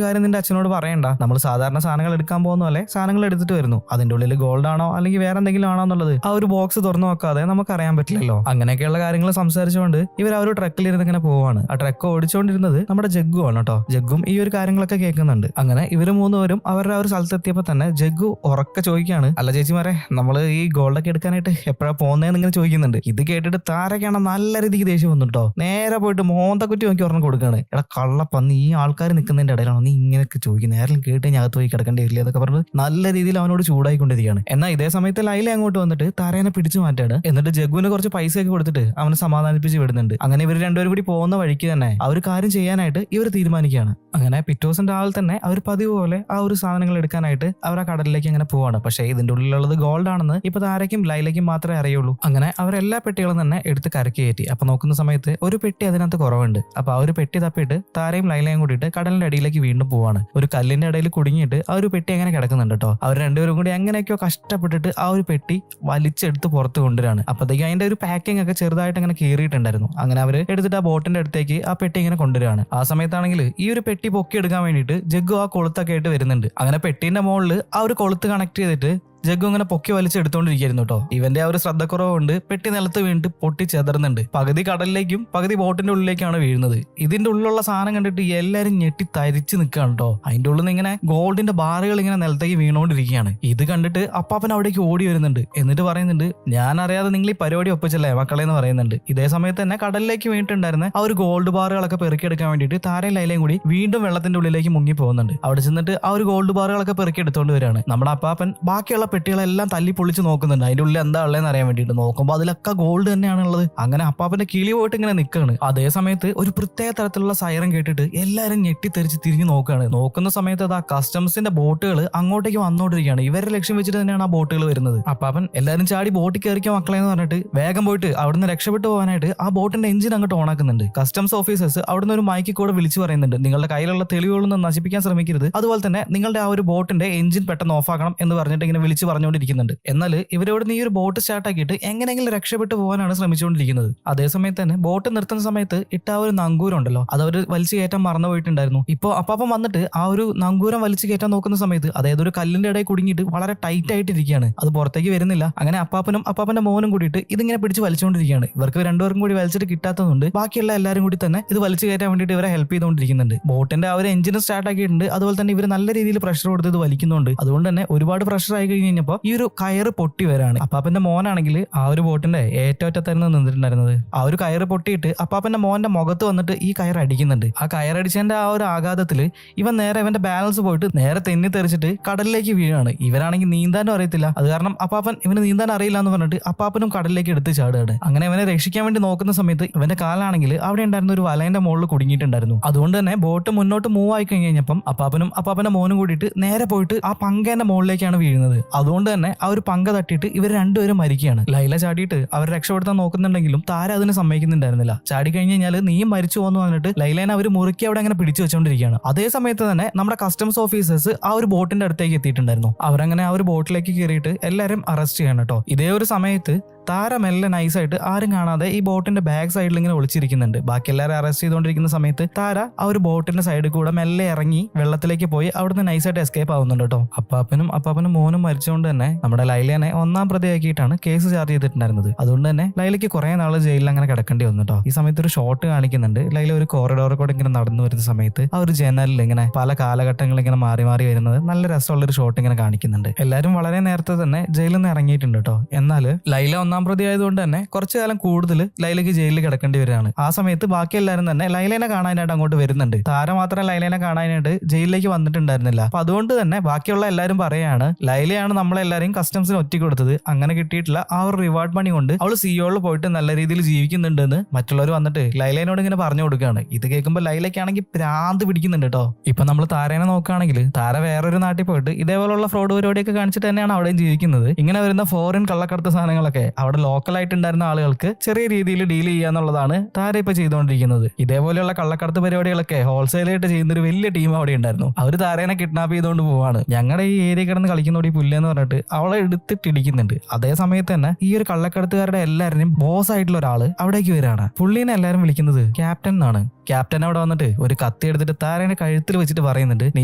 S2: കാര്യം നിന്റെ അച്ഛനോട് പറയണ്ട, നമ്മൾ സാധാരണ സാധനങ്ങൾ എടുക്കാൻ പോകുന്ന പോലെ സാധനങ്ങൾ എടുത്തിട്ട് വരുന്നു, അതിന്റെ ഉള്ളിൽ ഗോൾഡ് ആണോ അല്ലെങ്കിൽ വേറെ എന്തെങ്കിലും ആണോ എന്നുള്ളത് ആ ഒരു ബോക്സ് തുറന്നു നോക്കാതെ നമുക്ക് അറിയാൻ പറ്റില്ലല്ലോ. അങ്ങനെയൊക്കെയുള്ള കാര്യങ്ങൾ സംസാരിച്ചുകൊണ്ട് ഇവർ ആ ഒരു ട്രക്കിലിരുന്ന് ഇങ്ങനെ പോവാണ്. ആ ട്രക്ക് ഓടിച്ചുകൊണ്ടിരുന്നത് നമ്മുടെ ജഗ്ഗു ആണ് കേട്ടോ. ജഗ്ഗും ഈ ഒരു കാര്യങ്ങളൊക്കെ കേൾക്കുന്നുണ്ട്. അങ്ങനെ ഇവര് മൂന്നുപേരും അവരുടെ ആ ഒരു സ്ഥലത്തെത്തിയപ്പോ തന്നെ ജഗ്ഗു ഉറക്കെ ചോദിക്കുകയാണ്, അല്ല ചേച്ചിമാരെ, നമ്മൾ ഈ ഗോൾഡൊക്കെ എടുക്കാനായിട്ട് എപ്പോഴാ പോകുന്നതെന്ന് ഇങ്ങനെ ചോദിക്കുന്നുണ്ട്. ഇത് കേട്ടിട്ട് താരക്കാണ് നല്ല രീതിക്ക് ദേഷ്യം വന്നു കേട്ടോ. നേരെ പോയിട്ട് മോന്തക്കുറ്റി നോക്കി ഒരെണ്ണം കൊടുക്കുകയാണ്. എടാ കള്ളപ്പന്നി, ഈ ആൾക്കാർ നിൽക്കുന്നതിന്റെ ഇടയിലാണോ നീ ഇങ്ങനെയൊക്കെ ചോദിക്കുന്നത്? നേരം കേട്ട് ഞാൻ അകത്ത് പോയി കിടക്കേണ്ടി വരില്ല എന്നൊക്കെ പറഞ്ഞ് നല്ല രീതിയിൽ അവനോട് ചൂടായിക്കൊണ്ടിരിക്കുകയാണ്. എന്നാൽ ഇതേ സമയത്ത് ലൈല അങ്ങോട്ട് വന്നിട്ട് താരേനെ പിടിച്ചു മാറ്റാണ്. എന്നിട്ട് ജഗ്ഗുവിന് കുറച്ച് പൈസയൊക്കെ കൊടുത്തിട്ട് അവനെ സമാധാനിപ്പിച്ച് വിടുന്നുണ്ട്. അങ്ങനെ ഇവർ രണ്ടുപേരും കൂടി പോകുന്ന വഴിക്ക് തന്നെ ആ ഒരു കാര്യം ചെയ്യാനായിട്ട് ഇവർ തീരുമാനിക്കുകയാണ്. അങ്ങനെ പിറ്റോസിന്റെ ആൾ തന്നെ അവർ പതിവ് പോലെ ആ ഒരു സാധനങ്ങൾ എടുക്കാനായിട്ട് അവർ ആ കടലിലേക്ക് അങ്ങനെ പോവാണ്. പക്ഷേ ഇതിന്റെ ഉള്ളിലുള്ളത് ഗോൾഡ് ആണെന്ന് ഇപ്പൊ താരയ്ക്കും ലൈലയ്ക്കും മാത്രമേ അറിയുള്ളൂ. അങ്ങനെ അവരെല്ലാ പെട്ടികളും തന്നെ എടുത്ത് കരക്ക് കയറ്റി. അപ്പൊ നോക്കുന്ന സമയത്ത് ഒരു പെട്ടി അതിനകത്ത് കുറവുണ്ട്. അപ്പൊ ആ ഒരു പെട്ടി തപ്പിയിട്ട് താരയും ലൈലയും കൂടിയിട്ട് കടലിന്റെ അടിയിലേക്ക് വീണ്ടും പോവാണ്. ഒരു കല്ലിന്റെ ഇടയിൽ കുടുങ്ങിയിട്ട് ആ ഒരു പെട്ടി അങ്ങനെ കിടക്കുന്നുണ്ട് കേട്ടോ. അവർ രണ്ടുപേരും കൂടി എങ്ങനെയൊക്കെയോ കഷ്ടപ്പെട്ടിട്ട് ആ ഒരു പെട്ടി വലിച്ചെടുത്ത് പുറത്ത് കൊണ്ടുവരാണ്. അപ്പത്തേക്ക് അതിന്റെ ഒരു പാക്കിംഗ് ഒക്കെ ചെറുതായിട്ട് അങ്ങനെ കീറിയിട്ടുണ്ടായിരുന്നു. അങ്ങനെ അവർ എടുത്തിട്ട് ആ ബോട്ടിന്റെ അടുത്തേക്ക് ആ പെട്ടി ഇങ്ങനെ കൊണ്ടുവരാണ്. ആ സമയത്താണെങ്കിൽ ഈ ഒരു പെട്ടി പൊക്കി എടുക്കാൻ വേണ്ടിയിട്ട് ജഗ്ഗു ആ കൊളുത്തൊക്കെ ആയിട്ട് വരുന്നുണ്ട്. അങ്ങനെ പെട്ടിന്റെ മുകളിൽ ആ ഒരു കൊളുത്ത് കണക്ട് ചെയ്തിട്ട് ജഗ്ഗു ഇങ്ങനെ പൊക്കി വലിച്ചെടുത്തോണ്ടിരിക്കുന്നു കേട്ടോ. ഇവന്റെ ആ ഒരു ശ്രദ്ധക്കുറവുകൊണ്ട് പെട്ടി നിലത്ത് വീണിട്ട് പൊട്ടി ചെതറുന്നുണ്ട്. പകുതി കടലിലേക്കും പകുതി ബോട്ടിന്റെ ഉള്ളിലേക്കാണ് വീഴുന്നത്. ഇതിന്റെ ഉള്ളിലുള്ള സാധനം കണ്ടിട്ട് എല്ലാരും ഞെട്ടി തരിച്ച് നിൽക്കുകയാണ് കേട്ടോ. അതിന്റെ ഉള്ളിൽ നിന്ന് ഇങ്ങനെ ഗോൾഡിന്റെ ബാറുകൾ ഇങ്ങനെ നിലത്തേക്ക് വീണോണ്ടിരിക്കുകയാണ്. ഇത് കണ്ടിട്ട് അപ്പാപ്പൻ അവിടേക്ക് ഓടി വരുന്നുണ്ട്. എന്നിട്ട് പറയുന്നുണ്ട്, ഞാൻ അറിയാതെ നിങ്ങൾ ഈ പരിപാടി ഒപ്പിച്ചല്ലേ മക്കളെ എന്ന് പറയുന്നുണ്ട്. ഇതേ സമയത്ത് തന്നെ കടലിലേക്ക് വീണിട്ടുണ്ടായിരുന്ന ആ ഒരു ഗോൾഡ് ബാറുകളൊക്കെ പെറുക്കിയെടുക്കാൻ വേണ്ടിയിട്ട് താരയും ലൈലയും കൂടി വീണ്ടും വെള്ളത്തിന്റെ ഉള്ളിലേക്ക് മുങ്ങി പോകുന്നുണ്ട്. അവിടെ ചെന്നിട്ട് ആ ഒരു ഗോൾഡ് ബാറുകളൊക്കെ പെറുക്കിയെടുത്തോണ്ട് വരികയാണ്. നമ്മുടെ അപ്പാപ്പൻ ബാക്കിയുള്ള പെട്ടികളെല്ലാം തല്ലി പൊളിച്ച് നോക്കുന്നുണ്ട്, അതിന്റെ ഉള്ളിൽ എന്താ ഉള്ളതെന്ന് അറിയാൻ വേണ്ടിയിട്ട്. നോക്കുമ്പോൾ അതിലൊക്കെ ഗോൾഡ് തന്നെയാണുള്ളത്. അങ്ങനെ അപ്പാപ്പന്റെ കിളി പോയിട്ട് ഇങ്ങനെ നിൽക്കുകയാണ്. അതേ സമയത്ത് ഒരു പ്രത്യേക തരത്തിലുള്ള സൈറൻ കേട്ടിട്ട് എല്ലാവരും ഞെട്ടിത്തെറിച്ച് തിരിഞ്ഞു നോക്കുകയാണ്. നോക്കുന്ന സമയത്ത് അത് ആ കസ്റ്റംസിന്റെ ബോട്ടുകൾ അങ്ങോട്ടേക്ക് വന്നോണ്ടിരിക്കുകയാണ്. ഇവരുടെ ലക്ഷ്യം വെച്ചിട്ട് തന്നെയാണ് ആ ബോട്ടുകൾ വരുന്നത്. അപ്പാപ്പൻ എല്ലാവരും ചാടി ബോട്ടിൽ കയറിക്കോ മക്കളെ എന്ന് പറഞ്ഞിട്ട് വേഗം പോയിട്ട് അവിടുന്ന് രക്ഷപ്പെട്ടു പോകാനായിട്ട് ആ ബോട്ടിന്റെ എഞ്ചിൻ അങ്ങോട്ട് ഓണാക്കുന്നുണ്ട്. കസ്റ്റംസ് ഓഫീസേഴ്സ് അവിടുന്ന് ഒരു മൈക്കിൽ കൂടെ വിളിച്ചു പറയുന്നുണ്ട്, നിങ്ങളുടെ കയ്യിലുള്ള തെളിവുകളൊന്നും നശിപ്പിക്കാൻ ശ്രമിക്കരുത്, അതുപോലെ തന്നെ നിങ്ങളുടെ ആ ഒരു ബോട്ടിന്റെ എഞ്ചിൻ പെട്ടെന്ന് ഓഫാക്കണം എന്ന് പറഞ്ഞിട്ട് ഇങ്ങനെ വിളിച്ചു പറഞ്ഞുകൊണ്ടിരിക്കുന്നുണ്ട്. എന്നാൽ ഇവരോട് ഈ ഒരു ബോട്ട് സ്റ്റാർട്ട് ആക്കിയിട്ട് എങ്ങനെയെങ്കിലും രക്ഷപ്പെട്ടു പോകാനാണ് ശ്രമിച്ചുകൊണ്ടിരിക്കുന്നത്. അതേസമയത്ത് തന്നെ ബോട്ട് നിർത്തുന്ന സമയത്ത് ഇട്ട ആ ഒരു നങ്കൂരം ഉണ്ടല്ലോ, അത് അവർ വലിച്ചു കയറ്റാൻ മറന്നുപോയിട്ടുണ്ടായിരുന്നു. ഇപ്പോൾ അപ്പാപ്പൻ വന്നിട്ട് ആ ഒരു നങ്കൂരം വലിച്ചു കയറ്റാൻ നോക്കുന്ന സമയത്ത് അതായത് ഒരു കല്ലിന്റെ ഇടയിൽ കുടുങ്ങിയിട്ട് വളരെ ടൈറ്റ് ആയിട്ടിരിക്കുകയാണ്. അത് പുറത്തേക്ക് വരുന്നില്ല. അങ്ങനെ അപ്പാപ്പനും അപ്പാപ്പന്റെ മോനും കൂടിയിട്ട് ഇതിങ്ങനെ പിടിച്ച് വലിച്ചുകൊണ്ടിരിക്കുകയാണ്. ഇവർക്ക് രണ്ടുപേർക്കും കൂടി വലിച്ചിട്ട് കിട്ടാത്തതുകൊണ്ട് ബാക്കിയുള്ള എല്ലാവരും കൂടി തന്നെ ഇത് വലിച്ചു കയറ്റാൻ വേണ്ടിയിട്ട് ഇവരെ ഹെൽപ്പ് ചെയ്തുകൊണ്ടിരിക്കുന്നുണ്ട്. ബോട്ടിന്റെ ആ ഒരു എഞ്ചിന് സ്റ്റാർട്ട് ആക്കിയിട്ടുണ്ട്. അതുപോലെ തന്നെ ഇവർ നല്ല രീതിയിൽ പ്രഷർ കൊടുത്ത് ഇത് വലിക്കുന്നുണ്ട്. അതുകൊണ്ട് തന്നെ ഒരുപാട് പ്രഷർ ആയി കഴിഞ്ഞപ്പോൾ ഈ ഒരു കയറ് പൊട്ടി വരാണ്. അപ്പാപ്പന്റെ മോനാണെങ്കിൽ ആ ഒരു ബോട്ടിന്റെ ഏറ്റവും അറ്റത്തായിരുന്നു നിന്നിട്ടുണ്ടായിരുന്നത്. ആ ഒരു കയറ് പൊട്ടിയിട്ട് അപ്പാപ്പന്റെ മോന്റെ മുഖത്ത് വന്നിട്ട് ഈ കയർ അടിക്കുന്നുണ്ട്. ആ കയറടിച്ചതിന്റെ ആ ഒരു ആഘാതത്തിൽ ഇവൻ നേരെ ഇവന്റെ ബാലൻസ് പോയിട്ട് നേരെ തെന്നി തെറിച്ചിട്ട് കടലിലേക്ക് വീഴാണ്. ഇവരാണെങ്കിൽ നീന്താനും അറിയത്തില്ല. അത് കാരണം അപ്പാപ്പൻ ഇവന് നീന്താൻ അറിയില്ല എന്ന് പറഞ്ഞിട്ട് അപ്പാപ്പനും കടലിലേക്ക് എടുത്ത് ചാടുകയാണ്. അങ്ങനെ ഇവനെ രക്ഷിക്കാൻ വേണ്ടി നോക്കുന്ന സമയത്ത് ഇവന്റെ കാലാണെങ്കിൽ അവിടെ ഉണ്ടായിരുന്ന ഒരു വലയന്റെ മുകളിൽ കുടുങ്ങിയിട്ടുണ്ടായിരുന്നു. അതുകൊണ്ട് തന്നെ ബോട്ട് മുന്നോട്ട് മൂവ് ആയി കഴിഞ്ഞപ്പം അപ്പാപ്പനും അപ്പാപ്പന്റെ മോനും കൂടിയിട്ട് നേരെ പോയിട്ട് ആ പങ്കേന്റെ മുകളിലേക്കാണ് വീഴുന്നത്. അതുകൊണ്ട് തന്നെ ആ ഒരു പങ്ക തട്ടിയിട്ട് ഇവർ രണ്ടുപേരും മരിക്കുകയാണ്. ലൈല ചാടിയിട്ട് അവർ രക്ഷപ്പെടുത്താൻ നോക്കുന്നുണ്ടെങ്കിലും താര അതിന് സമ്മതിക്കുന്നുണ്ടായിരുന്നില്ല. ചാടി കഴിഞ്ഞ് കഴിഞ്ഞാൽ നീയും മരിച്ചു പോകുന്നു പറഞ്ഞിട്ട് ലൈലേനെ അവർ മുറുക്കി അവിടെ അങ്ങനെ പിടിച്ചു വെച്ചുകൊണ്ടിരിക്കുകയാണ്. അതേ സമയത്ത് തന്നെ നമ്മുടെ കസ്റ്റംസ് ഓഫീസേഴ്സ് ആ ഒരു ബോട്ടിന്റെ അടുത്തേക്ക് എത്തിയിട്ടുണ്ടായിരുന്നു. അവരങ്ങനെ ആ ഒരു ബോട്ടിലേക്ക് കയറിയിട്ട് എല്ലാവരും അറസ്റ്റ് ചെയ്യണം കേട്ടോ. ഇതേ ഒരു സമയത്ത് താര മെല്ലെ നൈസായിട്ട് ആരും കാണാതെ ഈ ബോട്ടിന്റെ ബാക്ക് സൈഡിൽ ഇങ്ങനെ ഒളിച്ചിരിക്കുന്നുണ്ട്. ബാക്കി എല്ലാവരും അറസ്റ്റ് ചെയ്തുകൊണ്ടിരിക്കുന്ന സമയത്ത് താര ആ ഒരു ബോട്ടിന്റെ സൈഡിൽ കൂടെ മെല്ലെ ഇറങ്ങി വെള്ളത്തിലേക്ക് പോയി അവിടുന്ന് നൈസായിട്ട് എസ്കേപ്പ് ആവുന്നുണ്ട് കേട്ടോ. അപ്പാപ്പനും മോനും മരിച്ചുകൊണ്ട് തന്നെ നമ്മുടെ ലൈലേനെ ഒന്നാം പ്രതിയാക്കിയിട്ടാണ് കേസ് ചാർജ് ചെയ്തിട്ടുണ്ടായിരുന്നത്. അതുകൊണ്ട് തന്നെ ലൈലയ്ക്ക് കുറെ നാള് ജയിലിൽ അങ്ങനെ കിടക്കേണ്ടി വന്നു കേട്ടോ. ഈ സമയത്ത് ഒരു ഷോട്ട് കാണിക്കുന്നുണ്ട്. ലൈല ഒരു കോറിഡോറിൽ കൂടെ ഇങ്ങനെ നടന്നു വരുന്ന സമയത്ത് ആ ഒരു ജനലിൽ ഇങ്ങനെ പല കാലഘട്ടങ്ങൾ ഇങ്ങനെ മാറി മാറി വരുന്നത് നല്ല രസമുള്ള ഒരു ഷോട്ട് ഇങ്ങനെ കാണിക്കുന്നുണ്ട്. എല്ലാവരും വളരെ നേരത്തെ തന്നെ ജയിലിൽ നിന്ന് ഇറങ്ങിയിട്ടുണ്ട് കേട്ടോ. എന്നാൽ ലൈല ഒന്നാം പ്രതി ആയതുകൊണ്ട് തന്നെ കുറച്ചു കാലം കൂടുതൽ ലൈലയ്ക്ക് ജയിലിൽ കിടക്കേണ്ടി വരികയാണ്. ആ സമയത്ത് ബാക്കി എല്ലാവരും തന്നെ ലൈലേനെ കാണാനായിട്ട് അങ്ങോട്ട് വരുന്നുണ്ട്. താര മാത്രം ലൈലേനെ കാണാനായിട്ട് ജയിലിലേക്ക് വന്നിട്ടുണ്ടായിരുന്നില്ല. അപ്പൊ അതുകൊണ്ട് തന്നെ ബാക്കിയുള്ള എല്ലാവരും പറയാണ് ലൈലയാണ് നമ്മളെല്ലാരെയും കസ്റ്റംസിന് ഒറ്റ കൊടുത്തത്. അങ്ങനെ കിട്ടിയിട്ടുള്ള ആ ഒരു റിവാർഡ് മണി കൊണ്ട് അവള് സിയോളിൽ പോയിട്ട് നല്ല രീതിയിൽ ജീവിക്കുന്നുണ്ടെന്ന് മറ്റുള്ളവർ വന്നിട്ട് ലൈലയോട് ഇങ്ങനെ പറഞ്ഞു കൊടുക്കുകയാണ്. ഇത് കേൾക്കുമ്പോൾ ലൈലയ്ക്കാണെങ്കിൽ ഭ്രാന്ത് പിടിക്കുന്നുണ്ട് കേട്ടോ. ഇപ്പൊ നമ്മൾ താരേനെ നോക്കുകയാണെങ്കിൽ താര വേറൊരു നാട്ടിൽ പോയിട്ട് ഇതേപോലുള്ള ഫ്രോഡ് പരിപാടിയൊക്കെ കാണിച്ചിട്ട് തന്നെയാണ് അവിടെയും ജീവിക്കുന്നത്. ഇങ്ങനെ വരുന്ന ഫോറിൻ കള്ളക്കടത്ത് സാധനങ്ങളൊക്കെ അവിടെ ലോക്കലായിട്ട് ഉണ്ടായിരുന്ന ആളുകൾക്ക് ചെറിയ രീതിയിൽ ഡീൽ ചെയ്യാന്നുള്ളതാണ് താര ഇപ്പൊ ചെയ്തുകൊണ്ടിരിക്കുന്നത്. ഇതേപോലെയുള്ള കള്ളക്കടത്ത് പരിപാടികളൊക്കെ ഹോൾസെയിലായിട്ട് ചെയ്യുന്ന ഒരു വലിയ ടീം അവിടെ ഉണ്ടായിരുന്നു. അവര് താരേനെ കിഡ്നാപ്പ് ചെയ്തുകൊണ്ട് പോവാണ്. ഞങ്ങളുടെ ഈ ഏരിയ കിടന്ന് കളിക്കുന്നോട് ഈ പുല്ലെന്ന് പറഞ്ഞിട്ട് അവളെ എടുത്തിട്ട് ഇടിക്കുന്നുണ്ട്. അതേ സമയത്ത് തന്നെ ഈ ഒരു കള്ളക്കടത്തുകാരുടെ എല്ലാവരുടെയും ബോസ് ആയിട്ടുള്ള ഒരാള് അവിടേക്ക് വരികയാണ്. പുള്ളീനെ എല്ലാവരും വിളിക്കുന്നത് ക്യാപ്റ്റൻ എന്നാണ്. ക്യാപ്റ്റൻ അവിടെ വന്നിട്ട് ഒരു കത്തി എടുത്തിട്ട് താരേനെ കഴുത്തിൽ വെച്ചിട്ട് പറയുന്നുണ്ട്, നീ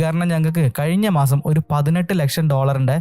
S2: കാരണം ഞങ്ങൾക്ക് കഴിഞ്ഞ മാസം ഒരു $18 ലക്ഷം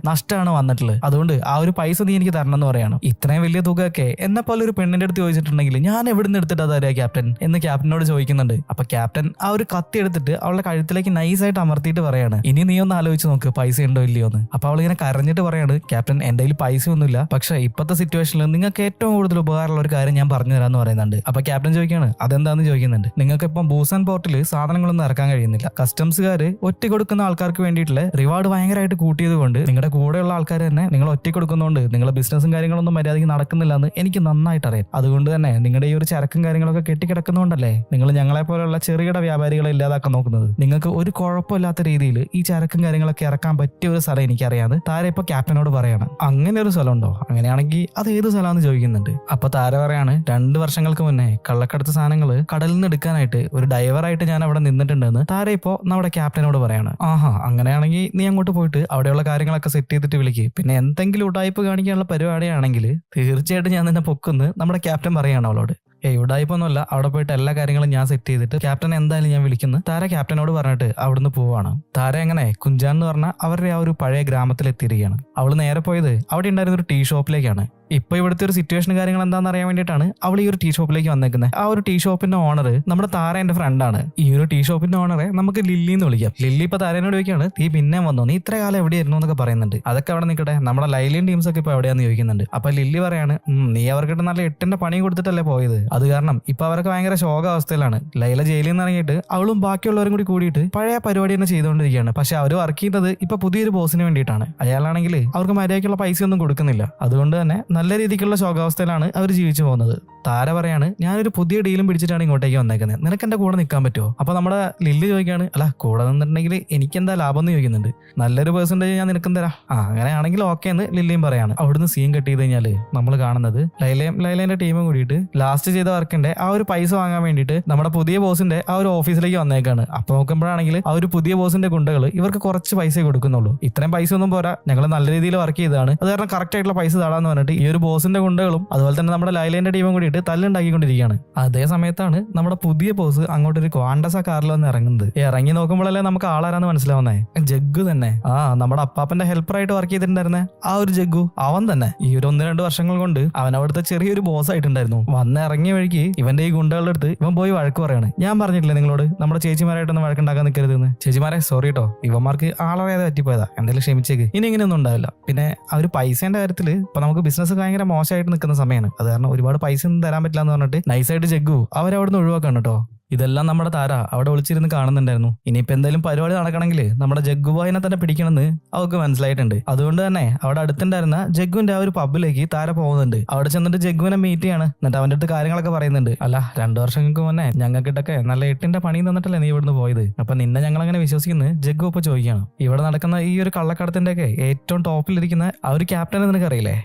S2: നഷ്ടമാണ് വന്നിട്ടുള്ളത്. അതുകൊണ്ട് ആ ഒരു പൈസ നീ എനിക്ക് തരണം എന്ന് പറയണം. ഇത്രയും വലിയ തുകയൊക്കെ എന്നെ പോലെ ഒരു പെണ്ണിന്റെ അടുത്ത് ചോദിച്ചിട്ടുണ്ടെങ്കിൽ ഞാൻ എവിടെ നിന്ന് എടുത്തിട്ടാ തരാ ക്യാപ്റ്റൻ എന്ന് ക്യാപ്റ്റനോട് ചോദിക്കുന്നുണ്ട്. അപ്പൊ ക്യാപ്റ്റൻ ആ ഒരു കത്തി എടുത്തിട്ട് അവളുടെ കഴുത്തിലേക്ക് നൈസായിട്ട് അമർത്തിയിട്ട് പറയാണ്, ഇനി നീ ഒന്ന് ആലോചിച്ച് നോക്ക് പൈസ ഉണ്ടോ ഇല്ലയോ എന്ന്. അപ്പൊ അവൾ ഇങ്ങനെ കരഞ്ഞിട്ട് പറയാണ്, ക്യാപ്റ്റൻ എന്റെ കയ്യിൽ പൈസ ഒന്നുമില്ല, പക്ഷെ ഇപ്പോഴത്തെ സിറ്റുവേഷനിൽ നിങ്ങൾക്ക് ഏറ്റവും കൂടുതൽ ഉപകാരമുള്ള ഒരു കാര്യം ഞാൻ പറഞ്ഞു തരാന്ന് പറയുന്നുണ്ട്. അപ്പൊ ക്യാപ്റ്റൻ ചോദിക്കാണ് അതെന്താന്ന് ചോദിക്കുന്നുണ്ട്. നിങ്ങൾക്ക് ഇപ്പം ബൂസൻ പോർട്ടിൽ സാധനങ്ങളൊന്നും ഇറക്കാൻ കഴിയുന്നില്ല. കസ്റ്റംസുകാര് ഒറ്റ കൊടുക്കുന്ന ആൾക്കാർക്ക് വേണ്ടിയിട്ടുള്ള റിവാർഡ് ഭയങ്കരമായിട്ട് കൂട്ടിയത് കൊണ്ട് നിങ്ങളുടെ കൂടെയുള്ള ആൾക്കാർ തന്നെ നിങ്ങൾ ഒറ്റ കൊടുക്കുന്നതുകൊണ്ട് നിങ്ങളുടെ ബിസിനസ്സും കാര്യങ്ങളൊന്നും മര്യാദയ്ക്ക് നടക്കുന്നില്ല എന്ന് എനിക്ക് നന്നായിട്ട് അറിയാം. അതുകൊണ്ട് തന്നെ നിങ്ങളുടെ ഈ ഒരു ചരക്കും കാര്യങ്ങളൊക്കെ കെട്ടിക്കിടക്കുന്നതുകൊണ്ടല്ലേ നിങ്ങൾ ഞങ്ങളെ പോലെയുള്ള ചെറുകിട വ്യാപാരികളെ ഇല്ലാതാക്കാൻ നോക്കുന്നത്. നിങ്ങൾക്ക് ഒരു കുഴപ്പമില്ലാത്ത രീതിയിൽ ഈ ചരക്കും കാര്യങ്ങളൊക്കെ ഇറക്കാൻ പറ്റിയ ഒരു സ്ഥലം എനിക്കറിയാന്ന് താര ഇപ്പൊ ക്യാപ്റ്റനോട് പറയാണ്. അങ്ങനെ ഒരു സ്ഥലം ഉണ്ടോ? അങ്ങനെയാണെങ്കിൽ അത് ഏത് സ്ഥലമാണെന്ന് ചോദിക്കുന്നുണ്ട്. അപ്പൊ താര പറയാണ്, 2 വർഷങ്ങൾക്ക് മുന്നേ കള്ളക്കടത്ത് സാധനങ്ങൾ കടലിൽ നിന്ന് എടുക്കാനായിട്ട് ഒരു ഡൈവറായിട്ട് ഞാൻ അവിടെ നിന്നിട്ടുണ്ടെന്ന് താര ഇപ്പോ നമ്മുടെ ക്യാപ്റ്റനോട് പറയാണ്. ആഹാ, അങ്ങനെയാണെങ്കിൽ നീ അങ്ങോട്ട് പോയിട്ട് അവിടെയുള്ള കാര്യങ്ങളൊക്കെ സെറ്റ് ചെയ്തിട്ട് വിളിക്ക്. പിന്നെ എന്തെങ്കിലും ഉടായ്പ കാണിക്കാനുള്ള പരിപാടിയാണെങ്കിൽ തീർച്ചയായിട്ടും ഞാൻ നിന്നെ പൊക്കുന്ന് നമ്മുടെ ക്യാപ്റ്റൻ പറയാണ് അവളോട്. ഉടായ്പൊന്നുമല്ല, അവിടെ പോയിട്ട് എല്ലാ കാര്യങ്ങളും ഞാൻ സെറ്റ് ചെയ്തിട്ട് ക്യാപ്റ്റൻ എന്തായാലും ഞാൻ വിളിക്കുന്നു താര ക്യാപ്റ്റനോട് പറഞ്ഞിട്ട് അവിടുന്ന് പോവാണ്. താര എങ്ങനെ കുഞ്ചാൻ എന്ന് പറഞ്ഞ അവരുടെ ആ ഒരു പഴയ ഗ്രാമത്തിൽ എത്തിയിരിക്കുകയാണ്. അവള് നേരെ പോയത് അവിടെ ഉണ്ടായിരുന്ന ഒരു ടീ ഷോപ്പിലേക്കാണ്. ഇപ്പൊ ഇവിടുത്തെ ഒരു സിറ്റുവേഷൻ കാര്യങ്ങൾ എന്താണെന്ന് അറിയാൻ വേണ്ടിയിട്ടാണ് അവൾ ഈ ഒരു ടീ ഷോപ്പിലേക്ക് വന്നേക്കുന്നത്. ആ ഒരു ടീ ഷോപ്പിന്റെ ഓണർ നമ്മുടെ താര എന്റെ ഫ്രണ്ടാണ്. ഈ ഒരു ടീ ഷോപ്പിന്റെ ഓണറെ നമുക്ക് ലില്ലി എന്ന് വിളിക്കാം. ലില്ലി ഇപ്പൊ താരനോട് ചോദിക്കുകയാണ്, നീ പിന്നെ വന്നോ, നീ ഇത്ര കാലം എവിടെയായിരുന്നു എന്നൊക്കെ പറയുന്നുണ്ട്. അതൊക്കെ അവിടെ നിൽക്കട്ടെ, നമ്മുടെ ലൈലിയും ടീംസ് ഒക്കെ ഇപ്പൊ എവിടെയാന്ന് ചോദിക്കുന്നുണ്ട്. അപ്പൊ ലില്ലി പറയാണ്, നീ അവർക്കിട്ട് നല്ല 8ന്റെ പണി കൊടുത്തിട്ടല്ലേ പോയത്, അത് കാരണം ഇപ്പൊ അവരൊക്കെ ഭയങ്കര ശോകാവസ്ഥയിലാണ്. ലൈല ജയിലിൽ നിന്ന് ഇറങ്ങിയിട്ട് അവളും ബാക്കിയുള്ളവരും കൂടി കൂടിയിട്ട് പഴയ പരിപാടി തന്നെ ചെയ്തുകൊണ്ടിരിക്കുകയാണ്. പക്ഷെ അവർ വർക്ക് ചെയ്യുന്നത് ഇപ്പൊ പുതിയൊരു ബോസിന് വേണ്ടിയിട്ടാണ്. അയാളാണെങ്കിൽ അവർക്ക് മര്യാദയ്ക്കുള്ള പൈസ ഒന്നും കൊടുക്കുന്നില്ല. അതുകൊണ്ട് തന്നെ നല്ല രീതിക്കുള്ള ശോകാവസ്ഥയിലാണ് അവർ ജീവിച്ചു പോകുന്നത്. താര പറയാണ്, ഞാനൊരു പുതിയ ഡീലും പിടിച്ചിട്ടാണ് ഇങ്ങോട്ടേക്ക് വന്നേക്കുന്നത്, നിനക്ക് എന്റെ കൂടെ നിൽക്കാൻ പറ്റുമോ? അപ്പൊ നമ്മുടെ ലില്ലി ചോദിക്കാണ്, അല്ല കൂടെ നിന്നിട്ടുണ്ടെങ്കിൽ എനിക്ക് എന്താ ലാഭം എന്ന് ചോദിക്കുന്നുണ്ട്. നല്ലൊരു പെർസെന്റേജ് ഞാൻ നിനക്കും തരാം. അങ്ങനെയാണെങ്കിൽ ഓക്കെ എന്ന് ലില്ലിയും പറയാണ്. അവിടുന്ന് സീൻ കട്ട് ചെയ്ത് കഴിഞ്ഞാല് നമ്മൾ കാണുന്നത് ലൈലേന്റെ ടീമും കൂടിയിട്ട് ലാസ്റ്റ് ചെയ്ത വർക്കിന്റെ ആ ഒരു പൈസ വാങ്ങാൻ വേണ്ടിയിട്ട് നമ്മുടെ പുതിയ ബോസിന്റെ ആ ഒരു ഓഫീസിലേക്ക് വന്നേക്കാണ്. അപ്പൊ നോക്കുമ്പോഴാണെങ്കിൽ ആ ഒരു പുതിയ ബോസിന്റെ ഗുണ്ടകൾ ഇവർക്ക് കുറച്ച് പൈസ കൊടുക്കുന്നുള്ളൂ. ഇത്രയും പൈസ ഒന്നും പോരാ, ഞങ്ങൾ നല്ല രീതിയിൽ വർക്ക് ചെയ്തതാണ്, അത് കാരണം കറക്റ്റ് ആയിട്ടുള്ള പൈസ തടാന്ന് പറഞ്ഞിട്ട് ഈ ഒരു ബോസിന്റെ ഗുണ്ടകളും അതുപോലെ തന്നെ നമ്മുടെ ലൈലേന്റെ ടീമും കൂടിയിട്ട് തല്ലുണ്ടാക്കിക്കൊണ്ടിരിക്കുകയാണ്. അതേ സമയത്താണ് നമ്മുടെ പുതിയ ബോസ് അങ്ങോട്ട് ഒരു ക്വാണ്ടസ കാറിൽ വന്ന് ഇറങ്ങുന്നത്. ഇറങ്ങി നോക്കുമ്പോഴല്ലേ നമുക്ക് ആളാരാന്ന് മനസ്സിലാവുന്നേ, ജഗ്ഗു തന്നെ. നമ്മുടെ അപ്പാപ്പന്റെ ഹെൽപ്പറായിട്ട് വർക്ക് ചെയ്തിട്ടുണ്ടായിരുന്നെ ആ ഒരു ജഗ്ഗു, അവൻ തന്നെ. ഈ ഒരു 1-2 വർഷങ്ങൾ കൊണ്ട് അവൻ അവിടുത്തെ ചെറിയൊരു ബോസ് ആയിട്ടുണ്ടായിരുന്നു. വന്നിറങ്ങിയ വഴിക്ക് ഇവന്റെ ഈ ഗുണ്ടകളുടെ അടുത്ത് ഇവൻ പോയി വഴക്ക് പറയാണ്. ഞാൻ പറഞ്ഞിട്ടില്ലേ നിങ്ങളോട് നമ്മുടെ ചേച്ചിമാരായിട്ടൊന്നും വഴക്കുണ്ടാക്കാൻ നിൽക്കരുതെന്ന്. ചേച്ചിമാരെ സോറി കേട്ടോ, ഇവന്മാർക്ക് ആളറിയാതെ പറ്റിപ്പോയതാ, എന്തായാലും ക്ഷമിച്ചേക്ക്, ഇനി ഇങ്ങനെയൊന്നും ഉണ്ടാവില്ല. പിന്നെ ആ ഒരു പൈസേന്റെ കാര്യത്തിൽ ഇപ്പൊ നമുക്ക് ബിസിനസ് ഭയങ്കര മോശമായിട്ട് നിൽക്കുന്ന സമയമാണ്, അത് കാരണം ഒരുപാട് പൈസ ഒന്നും തരാൻ പറ്റില്ല എന്ന് പറഞ്ഞിട്ട് നൈസായിട്ട് ജഗ്ഗു അവരവിടുന്ന് ഒഴിവാക്കാണ് കേട്ടോ. ഇതെല്ലാം നമ്മുടെ താര അവിടെ വിളിച്ചിരുന്ന് കാണുന്നുണ്ടായിരുന്നു. ഇനിയിപ്പോ എന്തായാലും പരിപാടി നടക്കണമെങ്കിൽ നമ്മുടെ ജഗ്ഗുബോയിനെ തന്നെ പിടിക്കണമെന്ന് അവർക്ക് മനസ്സിലായിട്ടുണ്ട്. അതുകൊണ്ട് തന്നെ അവിടെ അടുത്തുണ്ടായിരുന്ന ജഗ്ഗുവിന്റെ ആ ഒരു പബ്ബിലേക്ക് താര പോകുന്നുണ്ട്. അവിടെ ചെന്നിട്ട് ജഗ്ഗുവിനെ മീറ്റ് ചെയ്യാണ്. എന്നിട്ട് അവന്റെ അടുത്ത് കാര്യങ്ങളൊക്കെ പറയുന്നുണ്ട്. അല്ല 2 വർഷങ്ങൾക്ക് മുന്നേ ഞങ്ങൾക്കിട്ടൊക്കെ നല്ല 8ന്റെ പണി തന്നിട്ടല്ലേ നീ ഇവിടുന്ന് പോയത്, അപ്പൊ നിന്നെ ഞങ്ങൾ അങ്ങനെ വിശ്വസിക്കുന്നു ജഗ്ഗു ഇപ്പൊ ചോദിക്കുകയാണ്. ഇവിടെ നടക്കുന്ന ഈ ഒരു കള്ളക്കടത്തിന്റെ ഒക്കെ ഏറ്റവും ടോപ്പിലിരിക്കുന്ന ആ ഒരു ക്യാപ്റ്റനെ നിനക്കറിയില്ലേ,